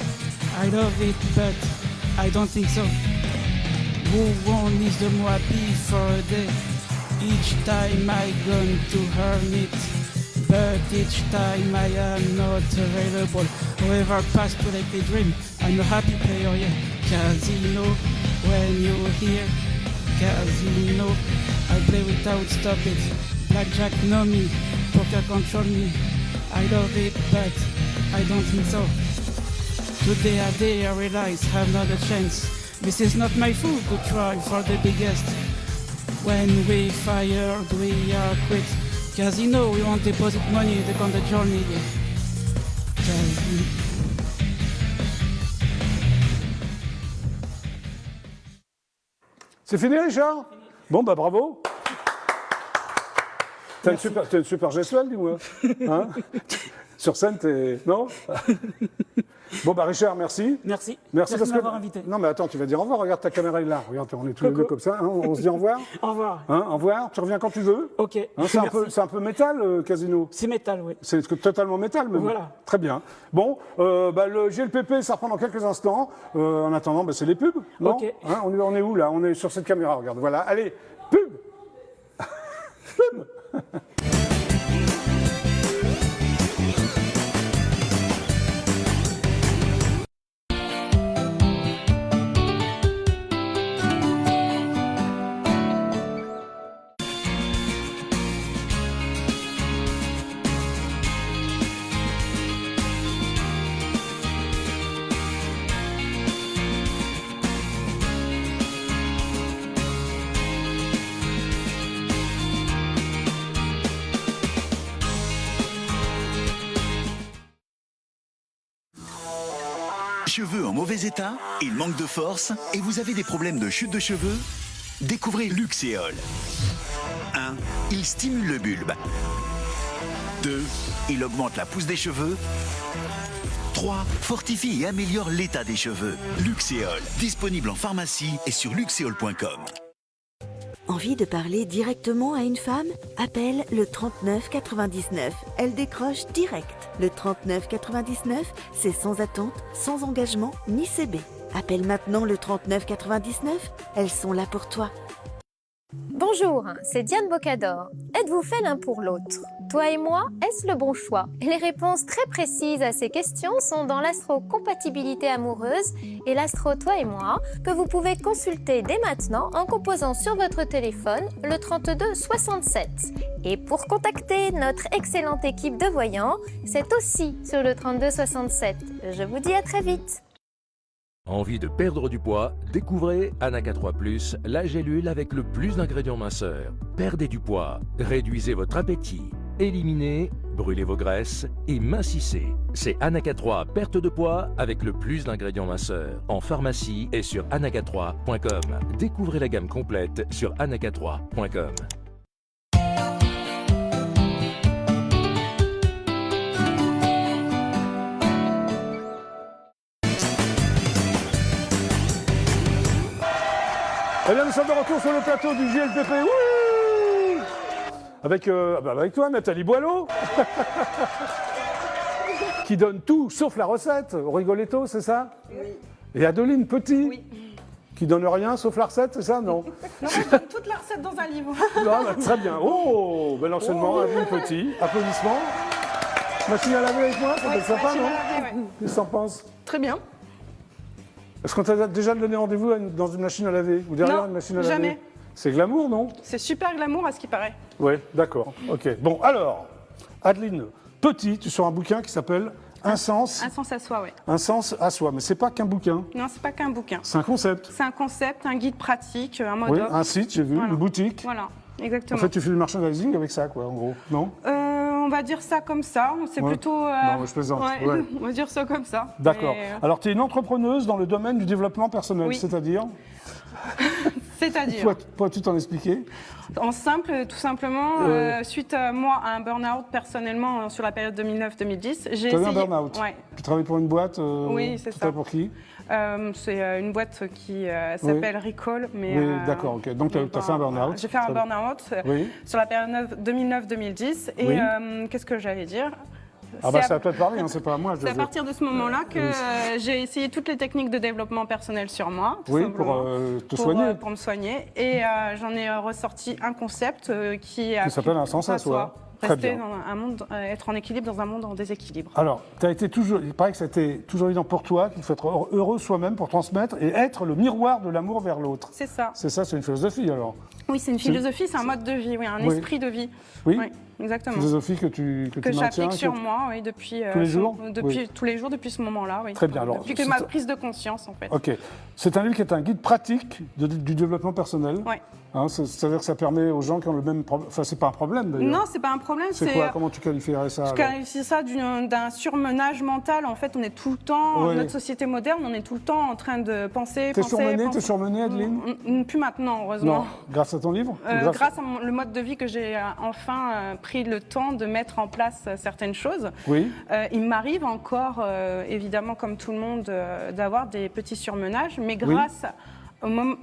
I love it, but I don't think so. Who won't miss the moi happy for a day? Each time I gone to earn it, but each time I am not available. However, past to like a dream, I'm a happy player, yeah. Casino, when you're here. Casino, I play without stop it. Blackjack, know me. Poker, control me. I love it, but I don't think so. Today a day I realize I have not a chance. This is not my fault to try for the biggest. When we fired, we are quit. Casino, we won't deposit money, they on the journey. Casino. C'est fini, Richard? Bon, bah bravo. T'as une super gestuelle, dis-moi. Hein? Sur scène, t'es... Non? Bon, bah Richard, merci. Merci. Merci de parce m'avoir invité. Non, mais attends, tu vas dire au revoir. Regarde, ta caméra est là. Regarde, on est tous les deux comme ça. Hein, on se dit au revoir. Au revoir. Hein, au revoir. Tu reviens quand tu veux. Ok. Hein, c'est un peu métal, Casino. C'est métal, oui. C'est totalement métal, même. Voilà. Très bien. Bon, le GLPP, ça reprend dans quelques instants. En attendant, c'est les pubs. Non Ok. Hein, on est où, là? On est sur cette caméra, regarde. Voilà. Allez, pub. Pub. Cheveux en mauvais état, il manque de force et vous avez des problèmes de chute de cheveux? Découvrez Luxéol. 1. Il stimule le bulbe. 2. Il augmente la pousse des cheveux. 3. Fortifie et améliore l'état des cheveux. Luxéol, disponible en pharmacie et sur luxéol.com. Envie de parler directement à une femme? Appelle le 39 99. Elle décroche direct. Le 39 99, c'est sans attente, sans engagement, ni CB. Appelle maintenant le 39 99. Elles sont là pour toi. Bonjour, c'est Diane Bocador. Êtes-vous fait l'un pour l'autre? Toi et moi, est-ce le bon choix? Les réponses très précises à ces questions sont dans l'astro-compatibilité amoureuse et l'astro Toi et moi, que vous pouvez consulter dès maintenant en composant sur votre téléphone le 32 67. Et pour contacter notre excellente équipe de voyants, c'est aussi sur le 32 67. Je vous dis à très vite. Envie de perdre du poids? Découvrez Anaca 3+, la gélule avec le plus d'ingrédients minceurs. Perdez du poids, réduisez votre appétit, éliminez, brûlez vos graisses et mincissez. C'est Anaca 3 perte de poids avec le plus d'ingrédients minceurs. En pharmacie et sur anaca3.com. Découvrez la gamme complète sur anaca3.com. Eh bien, nous sommes de retour sur le plateau du JLPP. Oui, avec toi, Nathalie Boileau, qui donne tout sauf la recette. Au Rigoletto, c'est ça? Oui. Et Adeline Petit, oui, qui donne rien sauf la recette, c'est ça? Non. Non, je donne toute la recette dans un livre. Non, bah, très bien. Oh, bel enchaînement, Adeline Petit. Applaudissements. Machine à laver avec moi, ça peut être sympa, non? Qu'est-ce que t'en penses? Très bien. Est-ce qu'on t'a déjà donné rendez-vous dans une machine à laver? Ou derrière une machine à laver? Jamais. C'est glamour, non? C'est super glamour à ce qui paraît. Oui, d'accord. Ok. Bon, alors, Adeline Petit, tu es sur un bouquin qui s'appelle Un sens. Un sens à soi, oui. Un sens à soi. Mais c'est pas qu'un bouquin. Non, c'est pas qu'un bouquin. C'est un concept. C'est un concept, un guide pratique, un mode Oui, un site, j'ai vu, voilà, une boutique. Voilà, exactement. En fait, tu fais du merchandising avec ça, quoi, en gros, non? On va dire ça comme ça. C'est plutôt. Non, je plaisante. Ouais. On va dire ça comme ça. D'accord. Mais... Alors, tu es une entrepreneuse dans le domaine du développement personnel, oui, c'est-à-dire? C'est-à-dire, Pourrais-tu t'en expliquer? en simple, tout simplement, suite moi à un burn-out personnellement sur la période 2009-2010, j'ai Tu as eu essayé. un burn-out? Ouais. Tu travailles pour une boîte? Oui, c'est tu ça. travailles pour qui? C'est une boîte qui s'appelle Recall. Mais, Oui, d'accord, ok. Donc tu as fait un burn-out? J'ai fait un burn-out Oui. sur la période 2009-2010. Et Oui. Qu'est-ce que j'allais dire? Ah bah c'est à toi de parler, hein, c'est pas à moi. C'est à partir de ce moment-là que j'ai essayé toutes les techniques de développement personnel sur moi. Tout Oui, simplement, pour te soigner. pour me soigner. Et j'en ai ressorti un concept qui s'appelle un sens à soi. Très Rester bien. dans un monde, être en équilibre dans un monde en déséquilibre. Alors, il paraît que c'était toujours évident pour toi qu'il faut être heureux soi-même pour transmettre et être le miroir de l'amour vers l'autre. C'est ça. C'est ça, c'est une philosophie alors. Oui, c'est une philosophie, c'est un mode de vie, oui, un esprit de vie. Oui. Exactement. Philosophie que tu maintiens. j'applique sur moi, oui, depuis tous les jours. tous les jours depuis ce moment-là, oui. Très bien. Alors, depuis que ma prise de conscience, en fait. Ok. C'est un livre qui est un guide pratique du développement personnel. Oui. Hein, c'est-à-dire que ça permet aux gens qui ont le même problème. Enfin, c'est pas un problème d'ailleurs. Non, c'est pas un problème. C'est quoi? Comment tu qualifierais ça? Je qualifie ça d'un surmenage mental. En fait, on est tout le temps, Oui. notre société moderne, on est tout le temps en train de penser. T'es surmenée, Adeline? Plus maintenant, heureusement. Non. Grâce à ton livre? Grâce à le mode de vie que j'ai enfin pris le temps de mettre en place certaines choses. Oui. Il m'arrive encore, évidemment, comme tout le monde, d'avoir des petits surmenages, mais grâce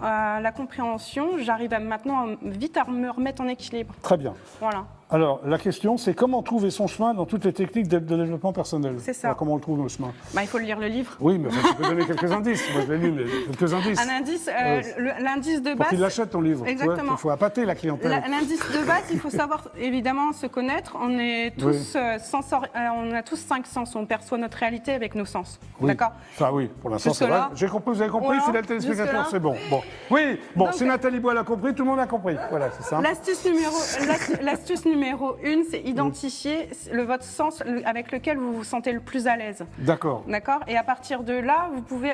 à la compréhension, j'arrive maintenant vite à me remettre en équilibre. Très bien. Voilà. Alors, la question, c'est comment trouver son chemin dans toutes les techniques de développement personnel? C'est ça. Alors, comment on le trouve, le chemin? Il faut lire le livre. Oui, mais tu peux donner quelques indices. Moi, je l'ai lu, mais quelques indices. Un indice, l'indice de Pour base. qu'il achète ton livre. Exactement. Il faut appâter la clientèle. L'indice de base, il faut savoir évidemment se connaître. On est tous on a tous 5 sens. On perçoit notre réalité avec nos sens. Oui. D'accord. Enfin oui, pour l'instant c'est vrai. J'ai compris, vous avez compris, Voilà, fidèle téléspectateur, jusque-là. c'est bon. Oui, Donc, si Nathalie Boile a compris, tout le monde a compris. Voilà, c'est simple. L'astuce numéro 1, c'est identifier votre sens avec lequel vous vous sentez le plus à l'aise. D'accord. D'accord. Et à partir de là, vous pouvez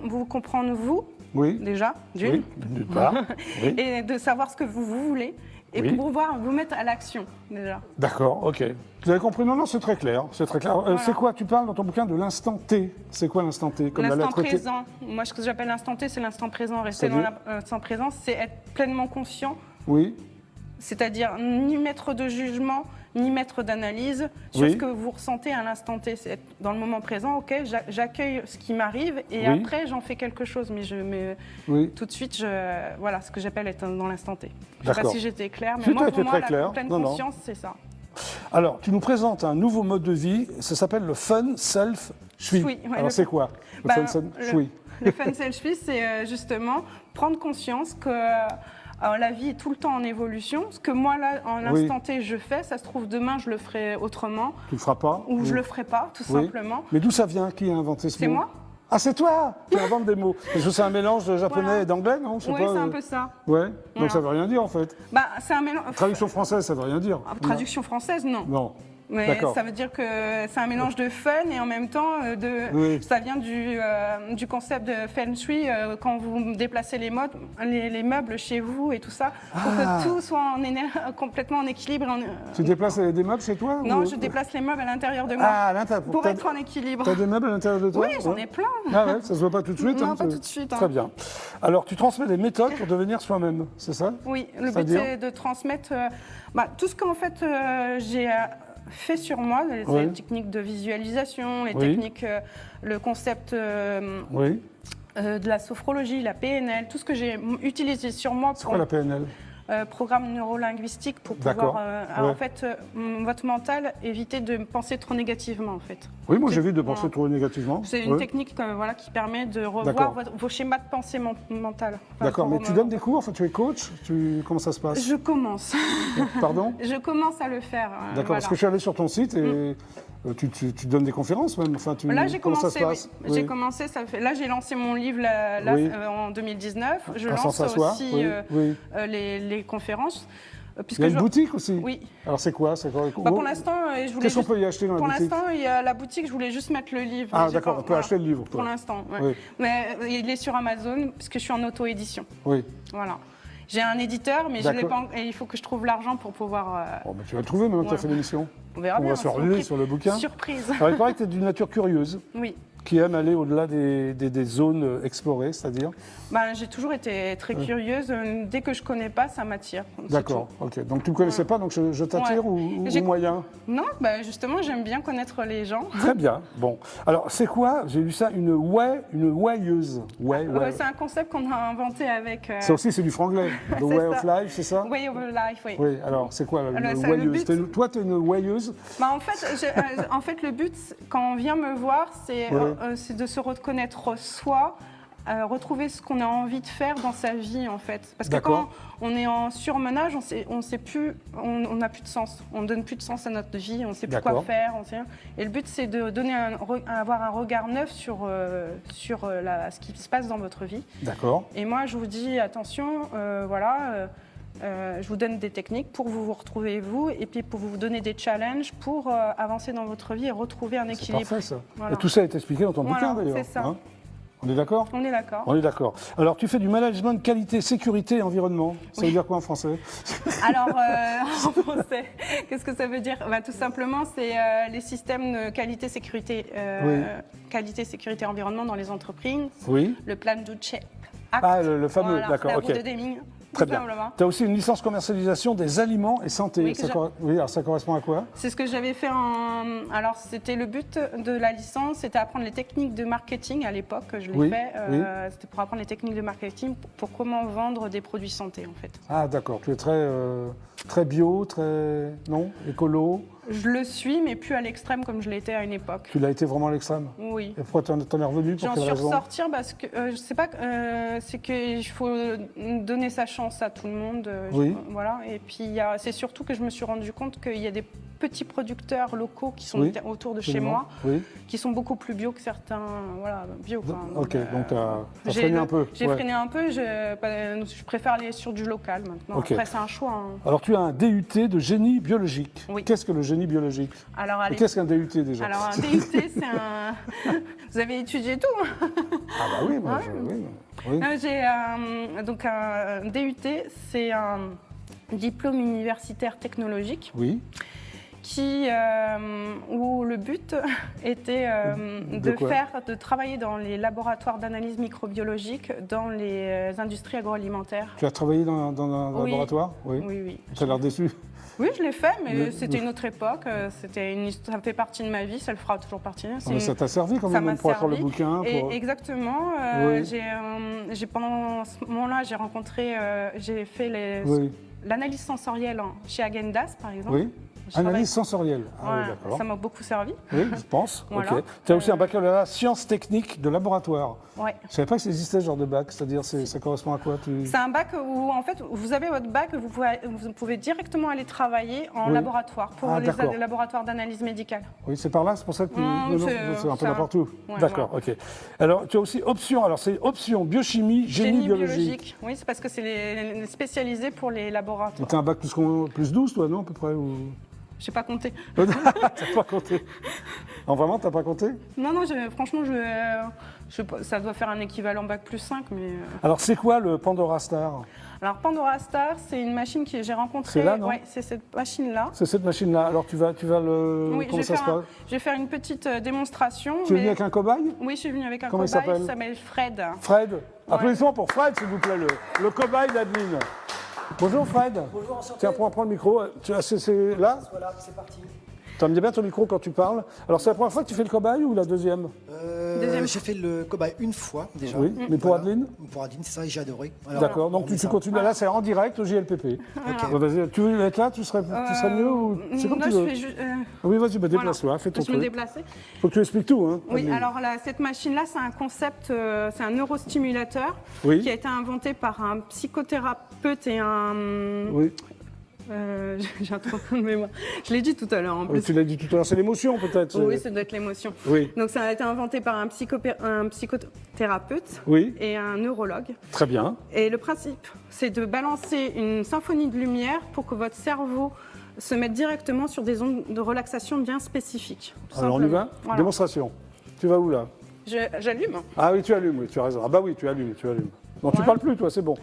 vous comprendre vous, Oui. déjà, Oui, d'une part. Oui. et de savoir ce que vous voulez, et Oui. pour pouvoir vous mettre à l'action, déjà. D'accord, ok. Vous avez compris? Non, c'est très clair. C'est très clair. Voilà. C'est quoi? Tu parles dans ton bouquin de l'instant T. C'est quoi l'instant T? Comme la L'instant lettre T. présent. Moi, ce que j'appelle l'instant T, c'est l'instant présent. Rester dans l'instant présent, c'est être pleinement conscient. Oui. C'est-à-dire ni mettre de jugement, ni mettre d'analyse sur ce que vous ressentez à l'instant T. C'est être dans le moment présent, ok, j'accueille ce qui m'arrive et après j'en fais quelque chose. Mais tout de suite, voilà ce que j'appelle être dans l'instant T. Je ne sais pas si j'étais claire, mais moi, pour moi, la pleine conscience, c'est ça. Alors, tu nous présentes un nouveau mode de vie, ça s'appelle le Fun Self Shui. Oui, ouais, alors, c'est quoi le Fun Self Shui? Le Fun Self Shui, c'est justement prendre conscience que la vie est tout le temps en évolution. Ce que moi, là, en l'instant T, je fais, ça se trouve, demain, je le ferai autrement. Tu le feras pas? Ou je le ferai pas, tout simplement. Mais d'où ça vient? Qui a inventé ce mot? C'est moi. Ah, c'est toi qui inventes des mots. Parce que c'est un mélange de japonais et d'anglais, non? Oui, c'est un peu ça. Ouais, donc ça veut rien dire en fait. C'est un mélange. Traduction française, ça veut rien dire. Traduction française, non. Non. Mais ça veut dire que c'est un mélange de fun et en même temps ça vient du concept de feng shui quand vous déplacez les meubles chez vous et tout ça pour que tout soit complètement en équilibre. Tu déplaces des meubles chez toi? Non, je déplace les meubles à l'intérieur de moi pour être en équilibre. Tu as des meubles à l'intérieur de toi? Oui, j'en ai plein. Ah ouais, ça se voit pas tout de suite? Non, pas tout de suite. Très bien. Alors, tu transmets des méthodes pour devenir soi-même, c'est ça? Oui, le but c'est de transmettre tout ce qu'en fait j'ai fait sur moi, les techniques de visualisation, les techniques, le concept de la sophrologie, la PNL, tout ce que j'ai utilisé sur moi. C'est quoi la PNL? Programme neurolinguistique pour pouvoir, en fait, votre mental, éviter de penser trop négativement, en fait. Oui, moi j'évite de penser trop négativement. C'est une technique qui permet de revoir vos schémas de pensée mentale. D'accord, mais tu donnes des cours, tu es coach, comment ça se passe? Je commence. Pardon? Je commence à le faire. D'accord, parce que je suis allé sur ton site et tu donnes des conférences même. Là, j'ai commencé. Ça se passe? J'ai commencé. Là, j'ai lancé mon livre en 2019. Je lance aussi les conférences. Il y a une boutique aussi? Oui. Alors c'est quoi? Pour l'instant, je voulais. Qu'est-ce qu'on peut y acheter dans la boutique? Pour l'instant, il y a la boutique, je voulais juste mettre le livre. Ah d'accord, on peut acheter le livre. Pour l'instant, oui. Mais il est sur Amazon, puisque je suis en auto-édition. Oui. Voilà. J'ai un éditeur, mais je l'ai pas, et il faut que je trouve l'argent pour pouvoir... Bon, mais tu vas le trouver maintenant que tu as fait l'émission. On verra bien. On va se ruer sur le bouquin. Surprise. Alors il paraît que tu es d'une nature curieuse. Oui. qui aime aller au-delà des zones explorées, c'est-à-dire? Bah, j'ai toujours été très curieuse. Dès que je connais pas, ça m'attire. C'est D'accord, ok. Donc tu ne connaissais pas, donc je t'attire ou J'ai- moyen? tout. Non, bah, justement, j'aime bien connaître les gens. Très bien. Bon. Alors, c'est quoi? J'ai lu ça, une ouailleuse. C'est un concept qu'on a inventé avec. Ça aussi, c'est du franglais. The C'est way of ça. life, c'est ça? Way of Life, oui. Oui, alors, c'est quoi Alors, une ça, le ouailleuse? but- Toi, tu es une ouailleuse? Bah, en fait, le but, quand on vient me voir, c'est Ouais. c'est de se reconnaître soi, retrouver ce qu'on a envie de faire dans sa vie, en fait. Parce que D'accord. quand on est en surmenage, on sait plus, on n'a plus de sens. On donne plus de sens à notre vie, on ne sait plus quoi D'accord. faire. On sait rien. Et le but, c'est de donner avoir un regard neuf sur ce qui se passe dans votre vie. D'accord. Et moi, je vous dis, attention, voilà, je vous donne des techniques pour vous retrouver vous, et puis pour vous donner des challenges pour avancer dans votre vie et retrouver un C'est équilibre. parfait, ça. Voilà. Et tout ça est expliqué dans ton Voilà, bouquin, d'ailleurs. c'est ça. Hein, on est d'accord? On est d'accord. On est d'accord. Alors, tu fais du management qualité, sécurité et environnement. Ça veut dire quoi en français? Alors, en français, qu'est-ce que ça veut dire? Bah, tout simplement, c'est les systèmes de qualité, sécurité, qualité, sécurité, environnement dans les entreprises. Oui. Le plan Duce Act. Ah, le fameux, Voilà, d'accord, la ok. roue de Deming. Très tout bien. simplement. Tu as aussi une licence commercialisation des aliments et santé. Oui, que Oui, alors ça correspond à quoi? C'est ce que j'avais fait Alors, c'était le but de la licence, c'était apprendre les techniques de marketing à l'époque, je l'ai Oui, fait. oui. C'était pour apprendre les techniques de marketing pour comment vendre des produits santé, en fait. Ah, d'accord. Tu es très bio, très. Non? Écolo? Je le suis, mais plus à l'extrême comme je l'étais à une époque. Tu l'as été vraiment à l'extrême? Oui. Et pourquoi t'en es revenu? Pour J'en quelle suis raison? ressortir parce que je sais pas, c'est qu'il faut donner sa chance à tout le monde. Oui. Voilà. Et puis c'est surtout que je me suis rendu compte qu'il y a des petits producteurs locaux qui sont Oui, autour de chez absolument. moi, Oui. qui sont beaucoup plus bio que certains, voilà, bio. Quoi. Ok, donc tu as j'ai freiné un peu. J'ai ouais. freiné un peu. Je préfère aller sur du local maintenant. Ok. Après, c'est un choix. Hein. Alors, tu as un DUT de génie biologique. Oui. Qu'est-ce que le génie biologique? Alors, Et allez. qu'est-ce qu'un DUT déjà? Alors, un DUT, c'est un. Vous avez étudié tout. Ah, bah oui, moi, oui. J'ai donc un DUT, c'est un diplôme universitaire technologique Oui. où le but était De de travailler dans les laboratoires d'analyse microbiologique dans les industries agroalimentaires. Tu as travaillé dans un Oui. laboratoire? Oui. Oui. Tu as l'air déçu? Oui, je l'ai fait, mais Le- c'était une autre époque. Ça fait partie de ma vie, ça le fera toujours partie. Mais ça t'a servi quand ça même m'a pour apprendre le servi. bouquin pour... Exactement. Oui. Pendant ce moment-là, j'ai fait Oui. l'analyse sensorielle chez Agendas, par exemple. Oui. Je travaille- Analyse sensorielle. Ah oui, Voilà, d'accord. ça m'a beaucoup servi. Oui, je pense. Voilà. Ok. Tu as aussi un baccalauréat sciences techniques de laboratoire. Ouais. Je ne savais pas que ça existait ce genre de bac, c'est-à-dire ça correspond à quoi C'est un bac où, en fait, vous avez votre bac, vous pouvez directement aller travailler en Oui. laboratoire pour Ah, d'accord. les laboratoires d'analyse médicale. Oui, c'est par là, c'est pour ça que tu... Non, c'est un peu c'est n'importe où. ouais, D'accord, ok. Alors, tu as aussi option, alors c'est option biochimie, génie biologique. Oui, c'est parce que c'est les spécialisés pour les laboratoires. Tu as un bac plus 12, toi, non, à peu près ou... Je n'ai pas compté. T'as pas compté? Non, vraiment, t'as pas compté? Non, franchement, ça doit faire un équivalent bac plus 5, mais... Alors, c'est quoi le Pandora Star? Alors, Pandora Star, c'est une machine que j'ai rencontrée... C'est là, non? Ouais, c'est cette machine-là. C'est cette machine-là. Alors, tu vas le... Oui, Comment ça se passe? je vais faire une petite démonstration. Tu es venu avec un cobaye? Oui, je suis venue avec un Comment il cobaye, s'appelle? il s'appelle Fred. Fred. Applaudissements pour Fred, s'il vous plaît, le cobaye d'Adeline. Bonjour Fred. Bonjour, enchanté. Tiens, prends le micro. C'est là? Voilà, c'est parti. Tu aimes bien ton micro quand tu parles. Alors, c'est la première fois que tu fais le cobaye ou la deuxième? J'ai fait le cobaye une fois déjà. Oui, mais pour Adeline? Pour Adeline, c'est ça, et j'ai adoré. D'accord, donc tu continues. Là, c'est en direct au JLPP. Bon, vas-y, tu veux être là? Tu serais mieux ou... C'est comme non, tu je veux. fais juste, Oui, vas-y, déplace-toi, fais ton je me truc. déplacer. Faut que tu expliques tout. Hein, Oui, Adeline. alors cette machine-là, c'est un concept, c'est un neurostimulateur Oui. qui a été inventé par un psychothérapeute et un... Oui. J'ai un trou de mémoire. Je l'ai dit tout à l'heure en Oui, plus. tu l'as dit tout à l'heure, c'est l'émotion peut-être. Oui, ça doit être l'émotion. Oui. Donc ça a été inventé par un psychothérapeute Oui, et un neurologue. très bien. Et le principe, c'est de balancer une symphonie de lumière pour que votre cerveau se mette directement sur des ondes de relaxation bien spécifiques. tout Alors on y va? simplement. Voilà. Démonstration. Tu vas où là? J'allume. Ah oui, tu allumes, oui, tu as raison. Ah bah oui, tu allumes. Non, tu Ouais. parles plus, toi, c'est bon.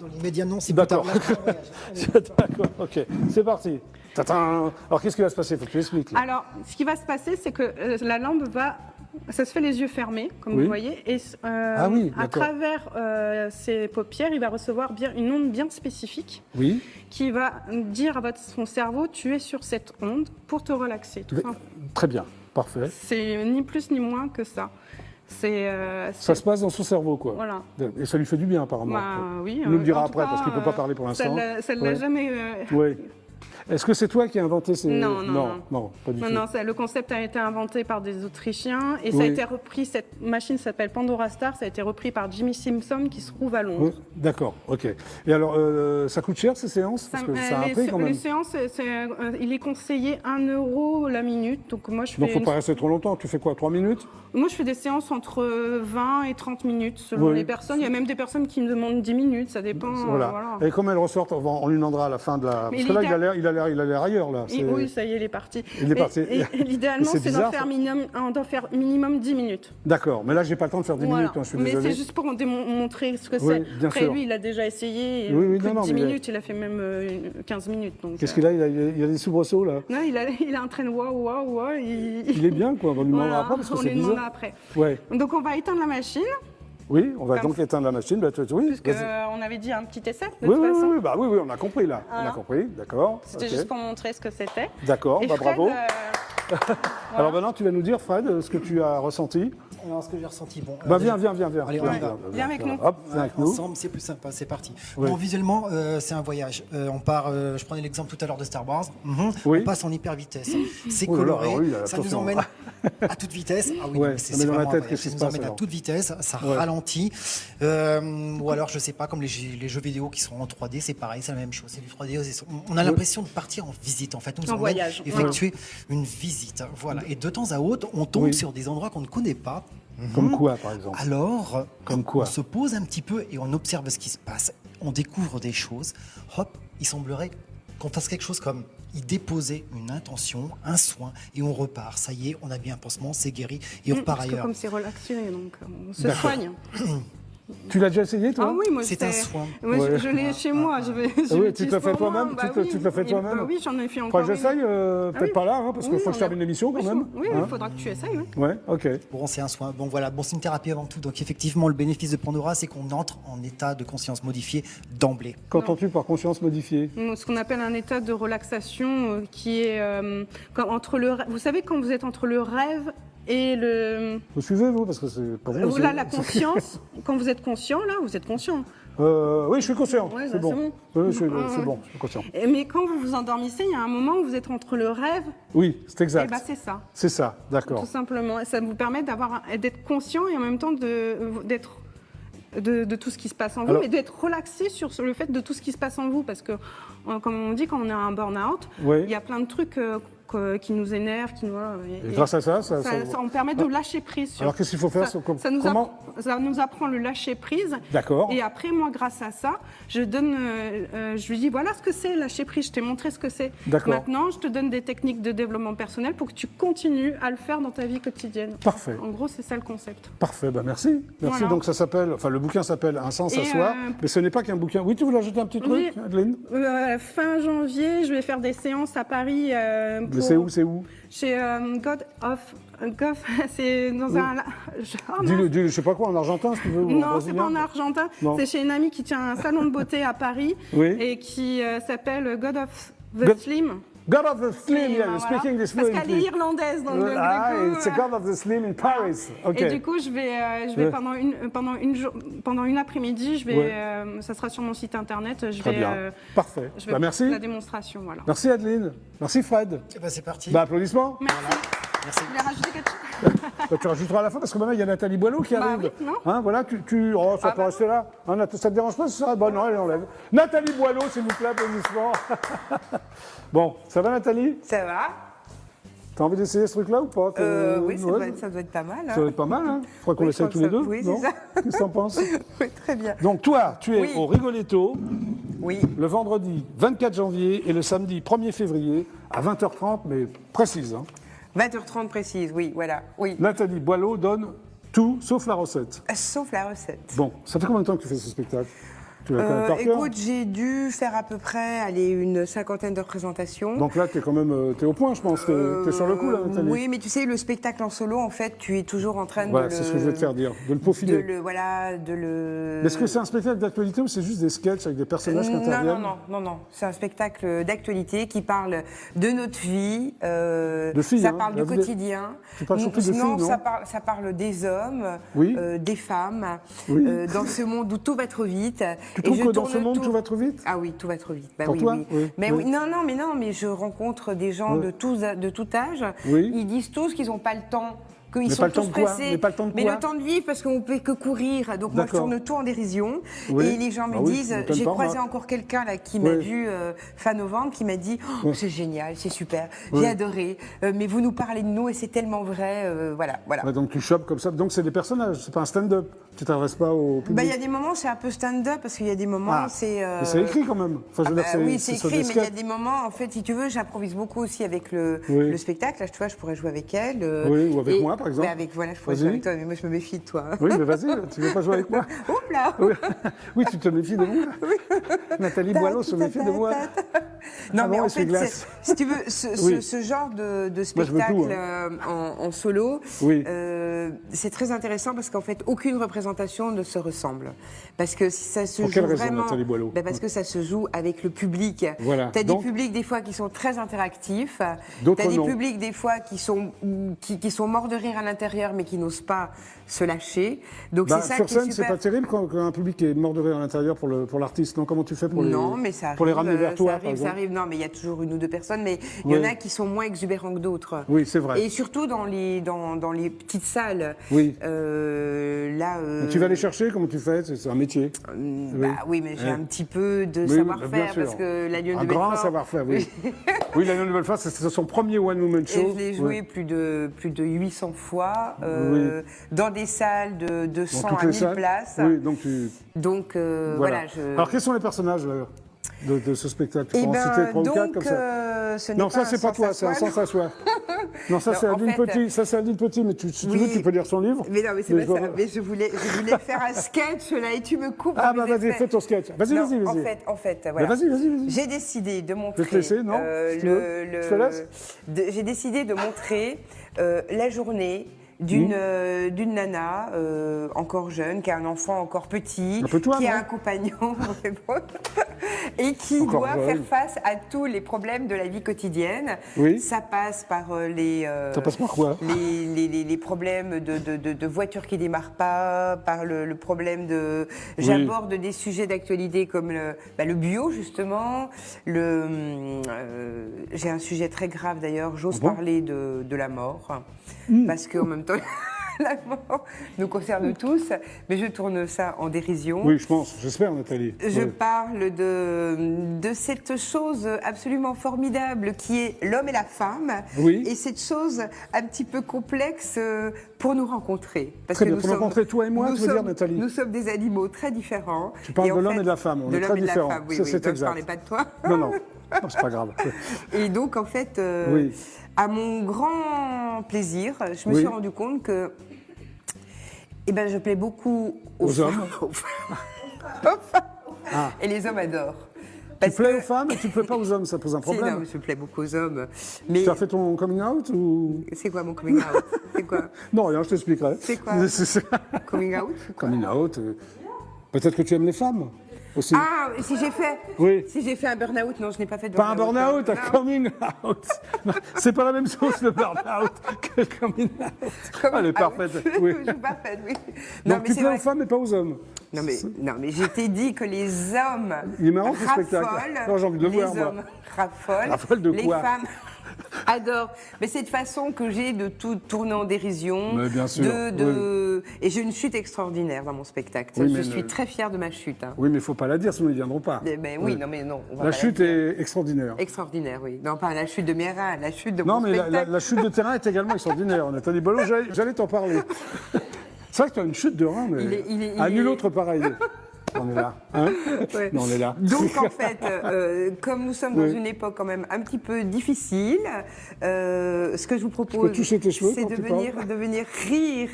Dans l'immédiat, non, c'est plus tard. D'accord. Là, je voyage. D'accord, ok. C'est parti. Tadam. Alors, qu'est-ce qui va se passer? Il faut que tu expliques. Là. Alors, ce qui va se passer, c'est que la lampe va... Ça se fait les yeux fermés, comme Oui. vous voyez. Et Ah oui, à d'accord. travers ses paupières, il va recevoir une onde bien spécifique Oui. qui va dire à son cerveau, tu es sur cette onde pour te relaxer. Tout simplement. Très bien. Parfait. C'est ni plus ni moins que ça. Ça se passe dans son cerveau, quoi. Voilà. Et ça lui fait du bien, apparemment. Bah, oui, Il nous le dira en tout après, cas, parce qu'il ne peut pas parler pour l'instant. Ça ne l'a Ouais. jamais... Oui. Est-ce que c'est toi qui as inventé ces... Non, pas du tout. Non, le concept a été inventé par des Autrichiens et ça a Oui. été repris, cette machine s'appelle Pandora Star, ça a été repris par Jimmy Simpson qui se trouve à Oui, Londres. d'accord, ok. Et alors, ça coûte cher ces séances? Parce que ça a un prix quand même. Les séances, il est conseillé 1 € la minute, donc moi je Donc, fais, faut pas rester trop longtemps. Tu fais quoi, 3 minutes? moi je fais des séances entre 20 et 30 minutes selon Oui. les personnes. Il y a même des personnes qui me demandent 10 minutes, ça dépend. Voilà. Et comme elles ressortent, on lui demandera à la fin de la... Mais Parce que là, il a l'air ailleurs, là. Oui, ça y est, il est parti. Il est parti. Et l'idéalement, C'est c'est bizarre, d'en faire minimum 10 minutes. D'accord, mais là, j'ai pas le temps de faire 10 Voilà. minutes, hein, je suis Mais désolé. c'est juste pour montrer ce que Oui, c'est. bien Après, sûr. lui, il a déjà essayé. Oui, Plus non, de 10 mais- minutes, il a fait même 15 minutes. donc, Qu'est-ce qu'il a? Il a des soubresauts, là. Non, il est en train de waouh. Il est bien, quoi. On va lui demander Voilà, après, parce que on c'est lui demande bizarre. après. Ouais. Donc, on va éteindre la machine, Oui, on va Comme donc éteindre la machine. Bah, oui, puisque vas-y. on avait dit un petit essai, de Oui, toute façon. oui, on a compris, là. On a Voilà. compris, d'accord. C'était ok. juste pour montrer ce que c'était. D'accord, Et bah, Fred, bravo. Alors maintenant, tu vas nous dire, Fred, ce que tu as ressenti. Alors, ce que j'ai ressenti, bon. Bah, déjà- viens. Allez, on y va. Viens avec nous. Hop, viens avec nous. Ensemble, c'est plus sympa, c'est parti. Oui. Bon, visuellement, c'est un voyage. On part, je prenais l'exemple tout à l'heure de Star Wars. Oui. On passe en hyper vitesse. C'est Oh là là, coloré, alors oui, ça nous attention. emmène à toute vitesse. Ah oui, Ouais, mais mais dans la vraiment un tête, voyage. qu'est-ce qui Ça se nous passe, emmène à alors toute vitesse, ça Ouais. ralentit. Ou alors, je sais pas, comme les jeux vidéo qui sont en 3D, c'est pareil, c'est la même chose. C'est du 3D. On a l'impression de partir en visite, en fait. On nous En emmène voyage. effectuer une visite. Voilà. Et de temps à autre, on tombe Oui. sur des endroits qu'on ne connaît pas. Comme quoi, par exemple? Alors, Comme quoi on se pose un petit peu et on observe ce qui se passe. On découvre des choses. Hop, il semblerait qu'on fasse quelque chose comme y déposer une intention, un soin, et on repart. Ça y est, on a bien un pansement, c'est guéri, et on repart Parce que ailleurs. comme c'est relaxé, donc on se D'accord. soigne. Tu l'as déjà essayé, toi? Ah oui, moi C'est un soin. Moi, Ouais. je l'ai chez moi. Je Ah oui, tu te le fais toi-même? Tu te le fais toi-même? Oui, j'en ai fait Enfin, encore. j'essaye, peut-être oui. pas là, hein, parce qu'il Oui, faut que je on termine a- l'émission quand Oui, même. Oui, Hein il faudra que tu essayes. Oui. Ouais, ok. Bon, c'est un soin. Bon, voilà. Bon, c'est une thérapie avant tout. Donc, effectivement, le bénéfice de Pandora, c'est qu'on entre en état de conscience modifié d'emblée. Qu'entends-tu par conscience modifiée? Ce qu'on appelle un état de relaxation qui est entre le. Vous savez quand vous êtes entre le rêve et le. Vous suivez, vous? Parce que c'est pas vous. Là, la conscience. Quand vous êtes conscient, là, vous êtes conscient. Oui, je suis conscient. Ouais, c'est bah, bon. c'est bon. Oui, c'est Ouais. bon, je suis conscient. Mais quand vous vous endormissez, il y a un moment où vous êtes entre le rêve. Oui, c'est Et exact. ben c'est ça. C'est ça, d'accord. Tout simplement. Et ça vous permet d'être conscient et en même temps d'être de tout ce qui se passe en vous, Alors- mais d'être relaxé sur le fait de tout ce qui se passe en vous. Parce que, comme on dit, quand on a un burn-out, Oui. il y a plein de trucs qui nous énervent, qui nous... Et grâce à ça, on permet de lâcher prise. Sur Alors, qu'est-ce qu'il faut faire? ça nous Comment? ça nous apprend le lâcher prise. D'accord. Et après, moi, grâce à ça, je lui dis, voilà ce que c'est, lâcher prise. Je t'ai montré ce que c'est. D'accord. Maintenant, je te donne des techniques de développement personnel pour que tu continues à le faire dans ta vie quotidienne. Parfait. En gros, c'est ça le concept. Parfait, bah merci. Merci. Voilà. Donc ça s'appelle, enfin le bouquin s'appelle Un sens à Et, soi, mais ce n'est pas qu'un bouquin. Oui, tu voulais ajouter un petit truc, Oui. Adeline? Fin janvier, je vais faire des séances à Paris. Mais c'est où, c'est où? Chez God of... c'est dans Oui. un... Dis-le, je sais pas quoi, en argentin, si tu veux, ou en Non, c'est brésilien. pas en argentin. Non. C'est chez une amie qui tient un salon de beauté à Paris Oui. et qui s'appelle God of the God- Slim. God of the Slim, yeah, Voilà. speaking this Parce qu'elle est fluently. irlandaise, donc du coup, it's a God of the Slim in Paris. Ok. Et du coup, je vais Ouais. pendant une après-midi, je vais, Ouais. ça sera sur mon site internet, je Très vais, bien. Parfait. je vais Bah, merci. la démonstration, voilà. Merci Adeline. Merci Fred. Eh ben, c'est parti. Bah, applaudissements. Merci. Merci. Vous voulez rajouter quelque chose? Bah, tu rajouteras à la fin parce que maintenant il y a Nathalie Boileau qui Bah arrive. oui, non. Hein, voilà, oh, ça peut rester là. Hein, ça te dérange pas ça? Bah non, elle enlève. Nathalie Boileau, s'il vous plaît, applaudissements. Bon, ça va Nathalie? Ça va? T'as envie d'essayer ce truc-là ou pas? Oui, Ouais, ça doit être pas mal. ça doit être pas mal, hein? Je crois qu'on Oui, l'essaye je tous crois les que deux. oui, c'est non ça. Qu'est-ce que t'en penses? Oui, très bien. Donc toi, tu es Oui. au Rigoletto Oui, le vendredi 24 janvier et le samedi 1er février à 20h30, mais précise. Hein. 20h30 précise, oui, voilà. Oui. Nathalie Boileau donne Tout, sauf la recette. Sauf la recette. Bon, ça fait combien de temps que tu fais ce spectacle? Tu l'as quand même par cœur. Écoute, j'ai dû faire à peu près une 50aine de représentations. Donc là, tu es quand même t'es au point, je pense. Tu es sur le coup, là, Nathalie. Oui, mais tu sais, le spectacle en solo, en fait, tu es toujours en train Voilà, de c'est ce que je vais te faire dire, de le peaufiner. Est-ce que c'est un spectacle d'actualité ou c'est juste des sketchs avec des personnages qui interviennent? Non. C'est un spectacle d'actualité qui parle de notre vie. De filles, ça hein, parle du quotidien. Tu parles surtout de filles, non? Ça parle des hommes, Oui. des femmes, Oui. dans ce monde où tout va trop vite. Tu trouves que dans ce monde, tout va trop vite? Ah oui, tout va trop vite. Bah, Pour oui, toi? oui. Oui. Mais Oui. oui, mais je rencontre des gens de tout âge. Oui. Ils disent tous qu'ils n'ont pas le temps. Qu'ils Mais sont pas le temps tous de quoi? pressés. Mais pas le temps de Mais quoi? le temps de vivre, parce qu'on ne peut que courir. Donc moi, je D'accord. tourne tout en dérision. Oui. Et les gens me Ah oui, disent, ça m'étonne j'ai pas, croisé moi. encore quelqu'un là qui m'a Oui. vu fin novembre, qui m'a dit, oh, Oui. c'est génial, c'est super, Oui. j'ai adoré. Mais vous nous parlez de nous et c'est tellement vrai. Voilà. Ouais, donc tu chopes comme ça. Donc c'est des personnages, c'est pas un stand-up. Tu t'adresses pas au public. Bah, il y a des moments, c'est un peu stand-up, parce qu'il y a des moments, c'est... Mais c'est écrit quand même. Enfin, je veux dire, oui, c'est sur écrit, des mais il y a sketchs. des moments, en fait, si tu veux, j'improvise beaucoup aussi avec le spectacle. Là, tu vois, je pourrais jouer avec elle. Oui, ou avec moi, par exemple. Voilà, je pourrais jouer avec toi, mais moi, je me méfie de toi. Oui, mais vas-y, tu veux pas jouer avec moi? Oups là. Oui, tu te méfies de moi. Nathalie Boileau se méfie de moi. Non, Ah mais bon, en elle se fait, glace. si tu veux, Oui. ce genre de Moi, je veux spectacle tout, hein. en solo, Oui. c'est très intéressant parce qu'en fait, aucune représentation ne se ressemble. Parce que ça se Pour joue quelle raison, vraiment. Nathalie Boileau? Parce que ça se joue avec le public. Voilà. Tu as des Donc- publics des fois qui sont très interactifs. Tu D'autres as des non. publics des fois qui sont morts de rire à l'intérieur mais qui n'osent pas se lâcher. Donc Bah, c'est ça sur qui est scène, c'est super. pas terrible quand un public est mort de rire à l'intérieur pour l'artiste. Non, comment tu fais pour Non, les, mais ça arrive, pour les ramener vers toi, ça par arrive, ça exemple? arrive. Non, mais il y a toujours une ou deux personnes, mais il y en Oui. a qui sont moins exubérants que d'autres. Oui, c'est vrai. Et surtout dans les petites salles. Oui. Là. Donc, tu vas les chercher, comment tu fais? C'est un métier. Oui, mais j'ai un petit peu de Oui, bien savoir-faire sûr. parce que la Lyon de Un Belfort. grand savoir-faire, oui. Oui, la Lyon de Belfort, c'est son premier one-woman Et show. je l'ai joué Oui. plus de 800 fois Oui. dans des salles de 100 Dans toutes à les 1000 salles. places. Oui, donc tu... Donc voilà. Alors, quels sont les personnages là, de ce spectacle? Tu Eh peux en ben, citer 3 ou 4 donc, comme ça? ce n'est Non, pas ça, un c'est pas sens toi, à c'est un soi, sens à soi. Non, ça, Non, c'est en Adeline fait, Petit. Ça, c'est Adeline Petit, mais si tu Oui. veux, tu peux lire son livre. Mais non, mais c'est Mais pas je ça. vois- Mais je voulais faire un sketch là et tu me coupes. Ah, dans bah mes vas-y, effets. fais ton sketch. Vas-y, Non, vas-y, vas-y. En fait, voilà. Mais vas-y. J'ai décidé de montrer. Je vais te laisser, non Si tu veux. Je te laisse. J'ai décidé de montrer la journée d'une nana encore jeune, qui a un enfant encore petit, Un peu toi, qui non a un compagnon et qui Encore doit jeune. faire face à tous les problèmes de la vie quotidienne. Oui. Ça passe par les Ça passe par quoi? les problèmes de voitures qui démarrent pas, par le problème de... J'aborde des sujets d'actualité comme le bio, justement. J'ai un sujet très grave, d'ailleurs. J'ose Ah bon parler de la mort. Parce qu'en même temps... La mort nous concerne tous, mais je tourne ça en dérision. Oui, je pense, j'espère, Nathalie. Je Oui. parle de cette chose absolument formidable qui est l'homme et la femme, Oui. et cette chose un petit peu complexe pour nous rencontrer. Parce Très que bien, nous pour nous sommes- rencontrer, toi et moi, nous tu veux dire, sommes- Nathalie? Nous sommes des animaux très différents. Tu parles en de l'homme fait- et de la femme, on de est très l'homme et de la différents. femme, oui, Ça, oui. c'est Donc, je exact. parlais pas de toi. Non, c'est pas grave. Et donc, en fait, Oui. à mon grand plaisir, je me Oui. suis rendu compte que je plais beaucoup Aux hommes. aux femmes. Ah. Et les hommes adorent. Tu Parce plais que- aux femmes et tu plais pas aux hommes, ça pose un Si, non, problème. mais je plais beaucoup aux hommes. Mais Tu as fait ton coming out ou... c'est quoi mon coming out? C'est quoi? Non, rien, je t'expliquerai. C'est quoi? C'est- Coming out? Coming out. Peut-être que tu aimes les femmes aussi. Ah, si j'ai fait, Oui. si j'ai fait un burn-out, non, je n'ai pas fait de Pas un burn-out, un Non. coming out. Non, c'est pas la même chose le burn-out que le coming out. Coming Elle est out. parfaite. Oui. Je suis parfaite, oui. Donc tu c'est plais vrai. aux femmes et pas aux hommes. Non mais je t'ai dit que les hommes Il est marrant, ce spectacle. raffolent, Non, j'ai envie de le les voir, moi. hommes raffolent, Raffolent de les quoi? femmes adorent. Mais cette façon que j'ai de tout tourner en dérision, Mais bien sûr, et j'ai une chute extraordinaire dans mon spectacle. Oui, je mais suis très fière de ma chute. Hein. Oui, mais il faut pas la dire, sinon ils viendront pas. Mais oui, non, mais non. On va La pas chute dire. est extraordinaire. Extraordinaire, oui. Non, pas la chute de mes reins, la chute de Non, mon mais spectacle. la chute de terrain est également extraordinaire. Nathalie Boileau, j'allais t'en parler. C'est vrai que tu as une chute de rein, mais Il est- à nul est- autre pareil. On est là. Hein Ouais. Non, on est là. Donc en fait, comme nous sommes dans Oui. une époque quand même un petit peu difficile, ce que je vous peux propose, toucher tes cheveux c'est quand de tu venir rire,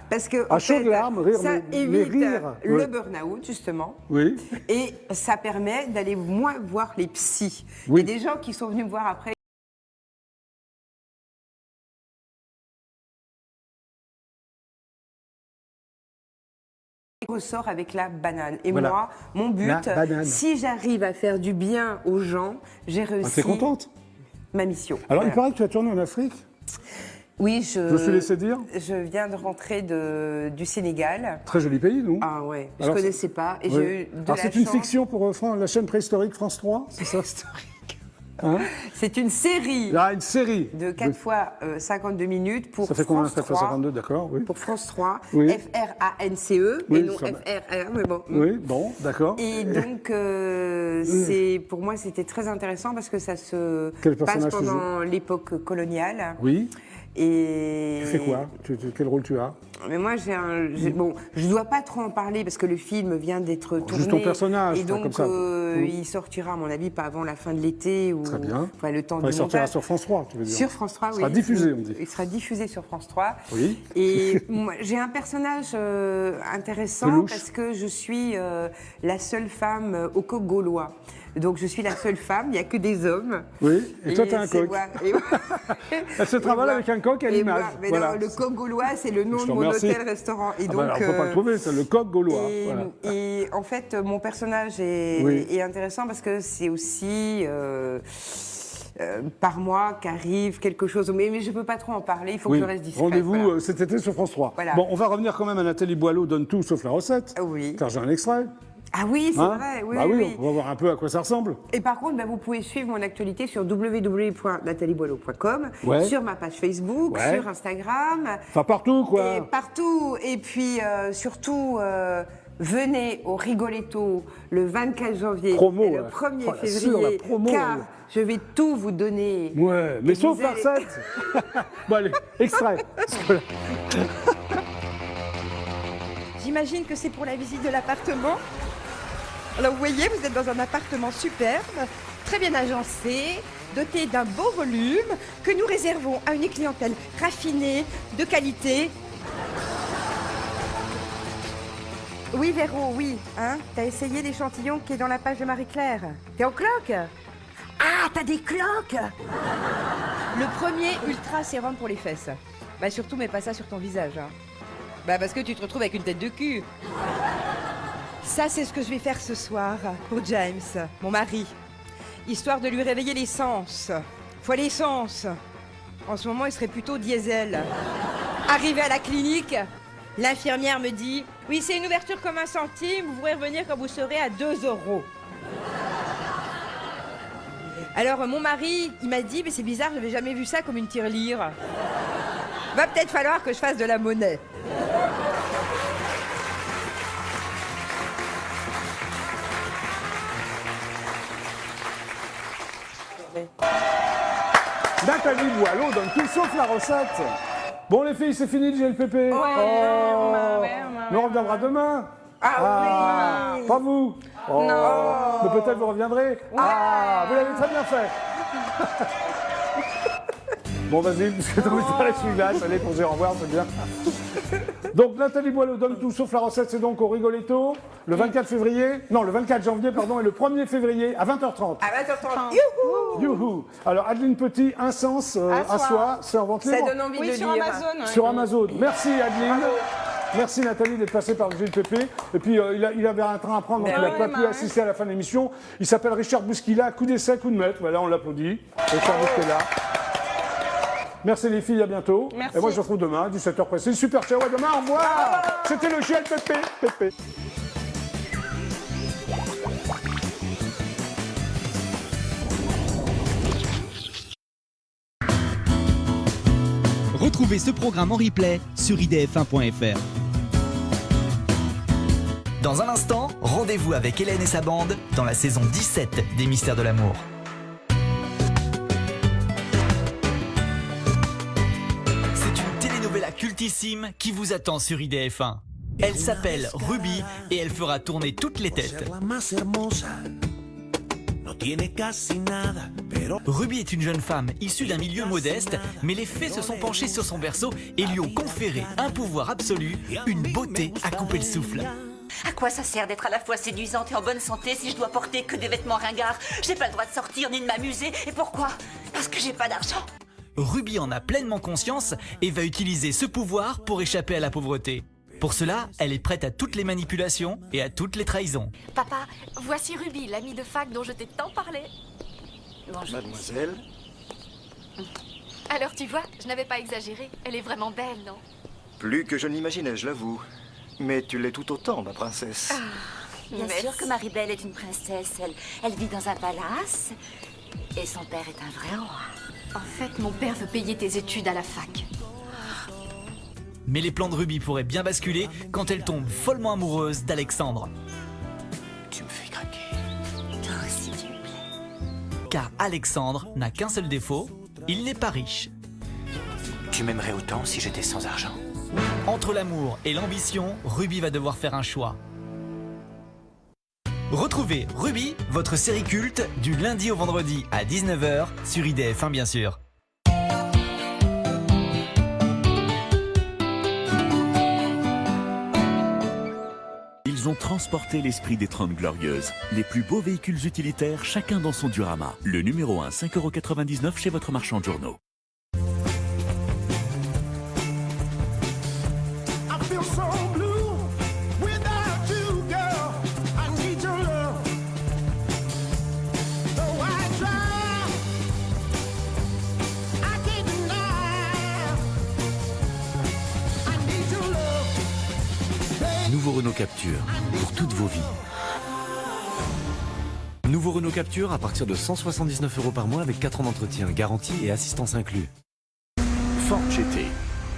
parce que À en chaudes fait, larmes, rire, ça mais évite rire, le ouais. burn-out justement, Oui. et ça permet d'aller moins voir les psys. Oui. Il y a des gens qui sont venus me voir après. Ressort avec la banane. Et Voilà. moi, mon but, La banane. si j'arrive à faire du bien aux gens, j'ai Ah, réussi t'es contente? ma mission. Alors, il Voilà. paraît que tu as tourné en Afrique. Oui, Je me suis laissé dire. je viens de rentrer du Sénégal. Très joli pays, nous. Ah ouais, je Alors, connaissais pas et Oui. j'ai eu de Alors, la c'est une chance. fiction pour la chaîne préhistorique France 3, c'est ça? Hein? C'est une série Ah, une série. de 4 fois 52 minutes pour Ça fait combien? France 4 fois 3. 52, d'accord, oui. Pour France 3, Oui. FRANCE, Oui, et non ça va. FRR, mais bon. Oui, bon, d'accord. Et donc, pour moi, c'était très intéressant parce que ça se Quel passe personnage tu pendant l'époque coloniale. Oui. Et Tu fais quoi? Quel rôle tu as? Mais moi, bon, je ne dois pas trop en parler parce que le film vient d'être tourné. Juste ton personnage, et donc, comme ça. il sortira, à mon avis, pas avant la fin de l'été. Ou, Très bien. Enfin, le temps Enfin, du il sortira montage. sur France 3, tu veux dire. Sur France 3, Il oui. sera diffusé, on dit. Il sera diffusé sur France 3. Oui. Et moi, j'ai un personnage intéressant Louche. parce que je suis la seule femme au coq gaulois. Donc, je suis la seule femme, il n'y a que des hommes. Oui, et toi, tu as un c'est coq. moi. Et moi- Elle se travaille avec un coq à et l'image. moi- mais Voilà. non, le coq gaulois, c'est le nom Je de te mon remercie. hôtel-restaurant. Et Ah donc, bah alors, on ne peut pas le trouver, c'est le coq gaulois. et, Voilà. et en fait, mon personnage est, Oui. est intéressant parce que c'est aussi par mois qu'arrive quelque chose. Mais je ne peux pas trop en parler, il faut Oui. que je reste discrète. Rendez-vous voilà. cet été sur France 3. Voilà. Bon, on va revenir quand même à Nathalie Boileau, donne tout sauf la recette. Oui. Car j'ai un extrait. Ah oui, c'est Hein vrai. Oui, Bah oui, oui, oui. on va voir un peu à quoi ça ressemble. Et par contre, vous pouvez suivre mon actualité sur www.natalieboileau.com, Ouais. sur ma page Facebook, Ouais. sur Instagram. Enfin, partout, quoi. Et partout. Et puis, surtout, venez au Rigoletto le 24 janvier Promo, et le ouais. 1er Oh, la février, promo, car ouais. je vais tout vous donner. Ouais, mais Et sauf vous la allez- recette. Bon, allez, extrait. Parce que là- J'imagine que c'est pour la visite de l'appartement. Alors vous voyez, vous êtes dans un appartement superbe, très bien agencé, doté d'un beau volume, que nous réservons à une clientèle raffinée, de qualité. Oui Véro, oui, hein. T'as essayé l'échantillon qui est dans la page de Marie-Claire. T'es en cloque? Ah, t'as des cloques? Le premier ultra sérum pour les fesses. Bah surtout mets pas ça sur ton visage, hein. Bah parce que tu te retrouves avec une tête de cul. Ça, c'est ce que je vais faire ce soir pour James, mon mari. Histoire de lui réveiller les sens. Faut l'essence. En ce moment, il serait plutôt diesel. Arrivé à la clinique, l'infirmière me dit « Oui, c'est une ouverture comme 1 centime, vous pourrez revenir quand vous serez à 2 €. » Alors, mon mari, il m'a dit « Mais c'est bizarre, j'avais jamais vu ça comme une tirelire. Va peut-être falloir que je fasse de la monnaie. » Nathalie Boileau donne tout sauf la recette. Bon, les filles, c'est fini le GLPP. Ouais, ouais. Mais on reviendra demain. Ah Pas vous. Oh. Non. Mais peut-être vous reviendrez. Ah, vous l'avez très bien fait. Bon, vas-y, parce que t'as envie de faire la suivante. Allez, pour dire au revoir, c'est bien. Donc, Nathalie Boileau donne tout sauf la recette, c'est donc au Rigoletto, le 24 février, non, le 24 janvier, pardon, et le 1er février à 20h30. À 20h30. Youhou. Youhou. Alors, Adeline Petit, Un sens à soi, c'est en vente Ça libre. donne envie Oui, de sur lire. Amazon. ouais. Sur Amazon. Merci Adeline. Merci Nathalie d'être passée par le GLPP. Et puis il avait un train à prendre, donc Ben il n'a ouais, pas bah pu ouais. assister à la fin de l'émission. Il s'appelle Richard Bousquila, coup d'essai, coup de maître. Voilà, on l'applaudit. Richard Bousquila. Merci les filles, à bientôt. Merci. Et moi je vous retrouve demain, 17h précise. Super, ciao, à demain, au revoir. C'était le GLPP. Pépé. Retrouvez ce programme en replay sur idf1.fr. Dans un instant, rendez-vous avec Hélène et sa bande dans la saison 17 des Mystères de l'amour. C'est une telenovela cultissime qui vous attend sur IDF1. Elle s'appelle Ruby et elle fera tourner toutes les têtes. Ruby est une jeune femme issue d'un milieu modeste, mais les fées se sont penchés sur son berceau et lui ont conféré un pouvoir absolu, une beauté à couper le souffle. À quoi ça sert d'être à la fois séduisante et en bonne santé si je dois porter que des vêtements ringards? J'ai pas le droit de sortir ni de m'amuser. Et pourquoi? Parce que j'ai pas d'argent. Ruby en a pleinement conscience et va utiliser ce pouvoir pour échapper à la pauvreté. Pour cela, elle est prête à toutes les manipulations et à toutes les trahisons. Papa, voici Ruby, l'amie de fac dont je t'ai tant parlé. Bonjour. Mademoiselle. Alors tu vois, je n'avais pas exagéré. Elle est vraiment belle, non? Plus que je ne l'imaginais, je l'avoue. Mais tu l'es tout autant, ma princesse. Bien sûr que Marie-Belle est une princesse. Elle vit dans un palace. Et son père est un vrai roi. En fait, mon père veut payer tes études à la fac. Mais les plans de Ruby pourraient bien basculer quand elle tombe follement amoureuse d'Alexandre. Tu me fais craquer. Toi aussi, tu me plais. Car Alexandre n'a qu'un seul défaut, il n'est pas riche. Tu m'aimerais autant si j'étais sans argent. Entre l'amour et l'ambition, Ruby va devoir faire un choix. Retrouvez Ruby, votre série culte, du lundi au vendredi à 19h sur IDF1 bien sûr. Ils ont transporté l'esprit des 30 Glorieuses. Les plus beaux véhicules utilitaires, chacun dans son diorama. Le numéro 1, 5,99 € chez votre marchand de journaux. Nouveau Renault Capture, pour toutes vos vies. Nouveau Renault Capture à partir de 179 € par mois avec 4 ans d'entretien, garantie et assistance inclus. Ford GT.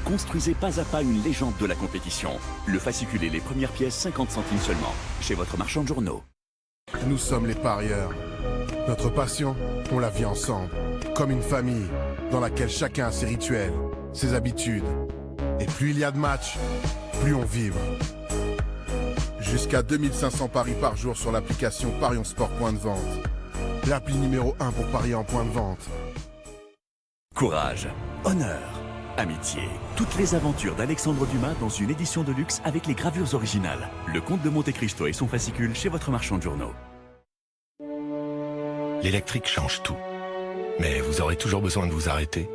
Construisez pas à pas une légende de la compétition. Le fascicule et les premières pièces 50 centimes seulement, chez votre marchand de journaux. Nous sommes les parieurs. Notre passion, on la vit ensemble. Comme une famille, dans laquelle chacun a ses rituels, ses habitudes. Et plus il y a de matchs, plus on vibre. Jusqu'à 2500 paris par jour sur l'application Parions Sport Point de Vente. L'appli numéro 1 pour parier en point de vente. Courage, honneur, amitié. Toutes les aventures d'Alexandre Dumas dans une édition de luxe avec les gravures originales. Le Comte de Monte Cristo et son fascicule chez votre marchand de journaux. L'électrique change tout. Mais vous aurez toujours besoin de vous arrêter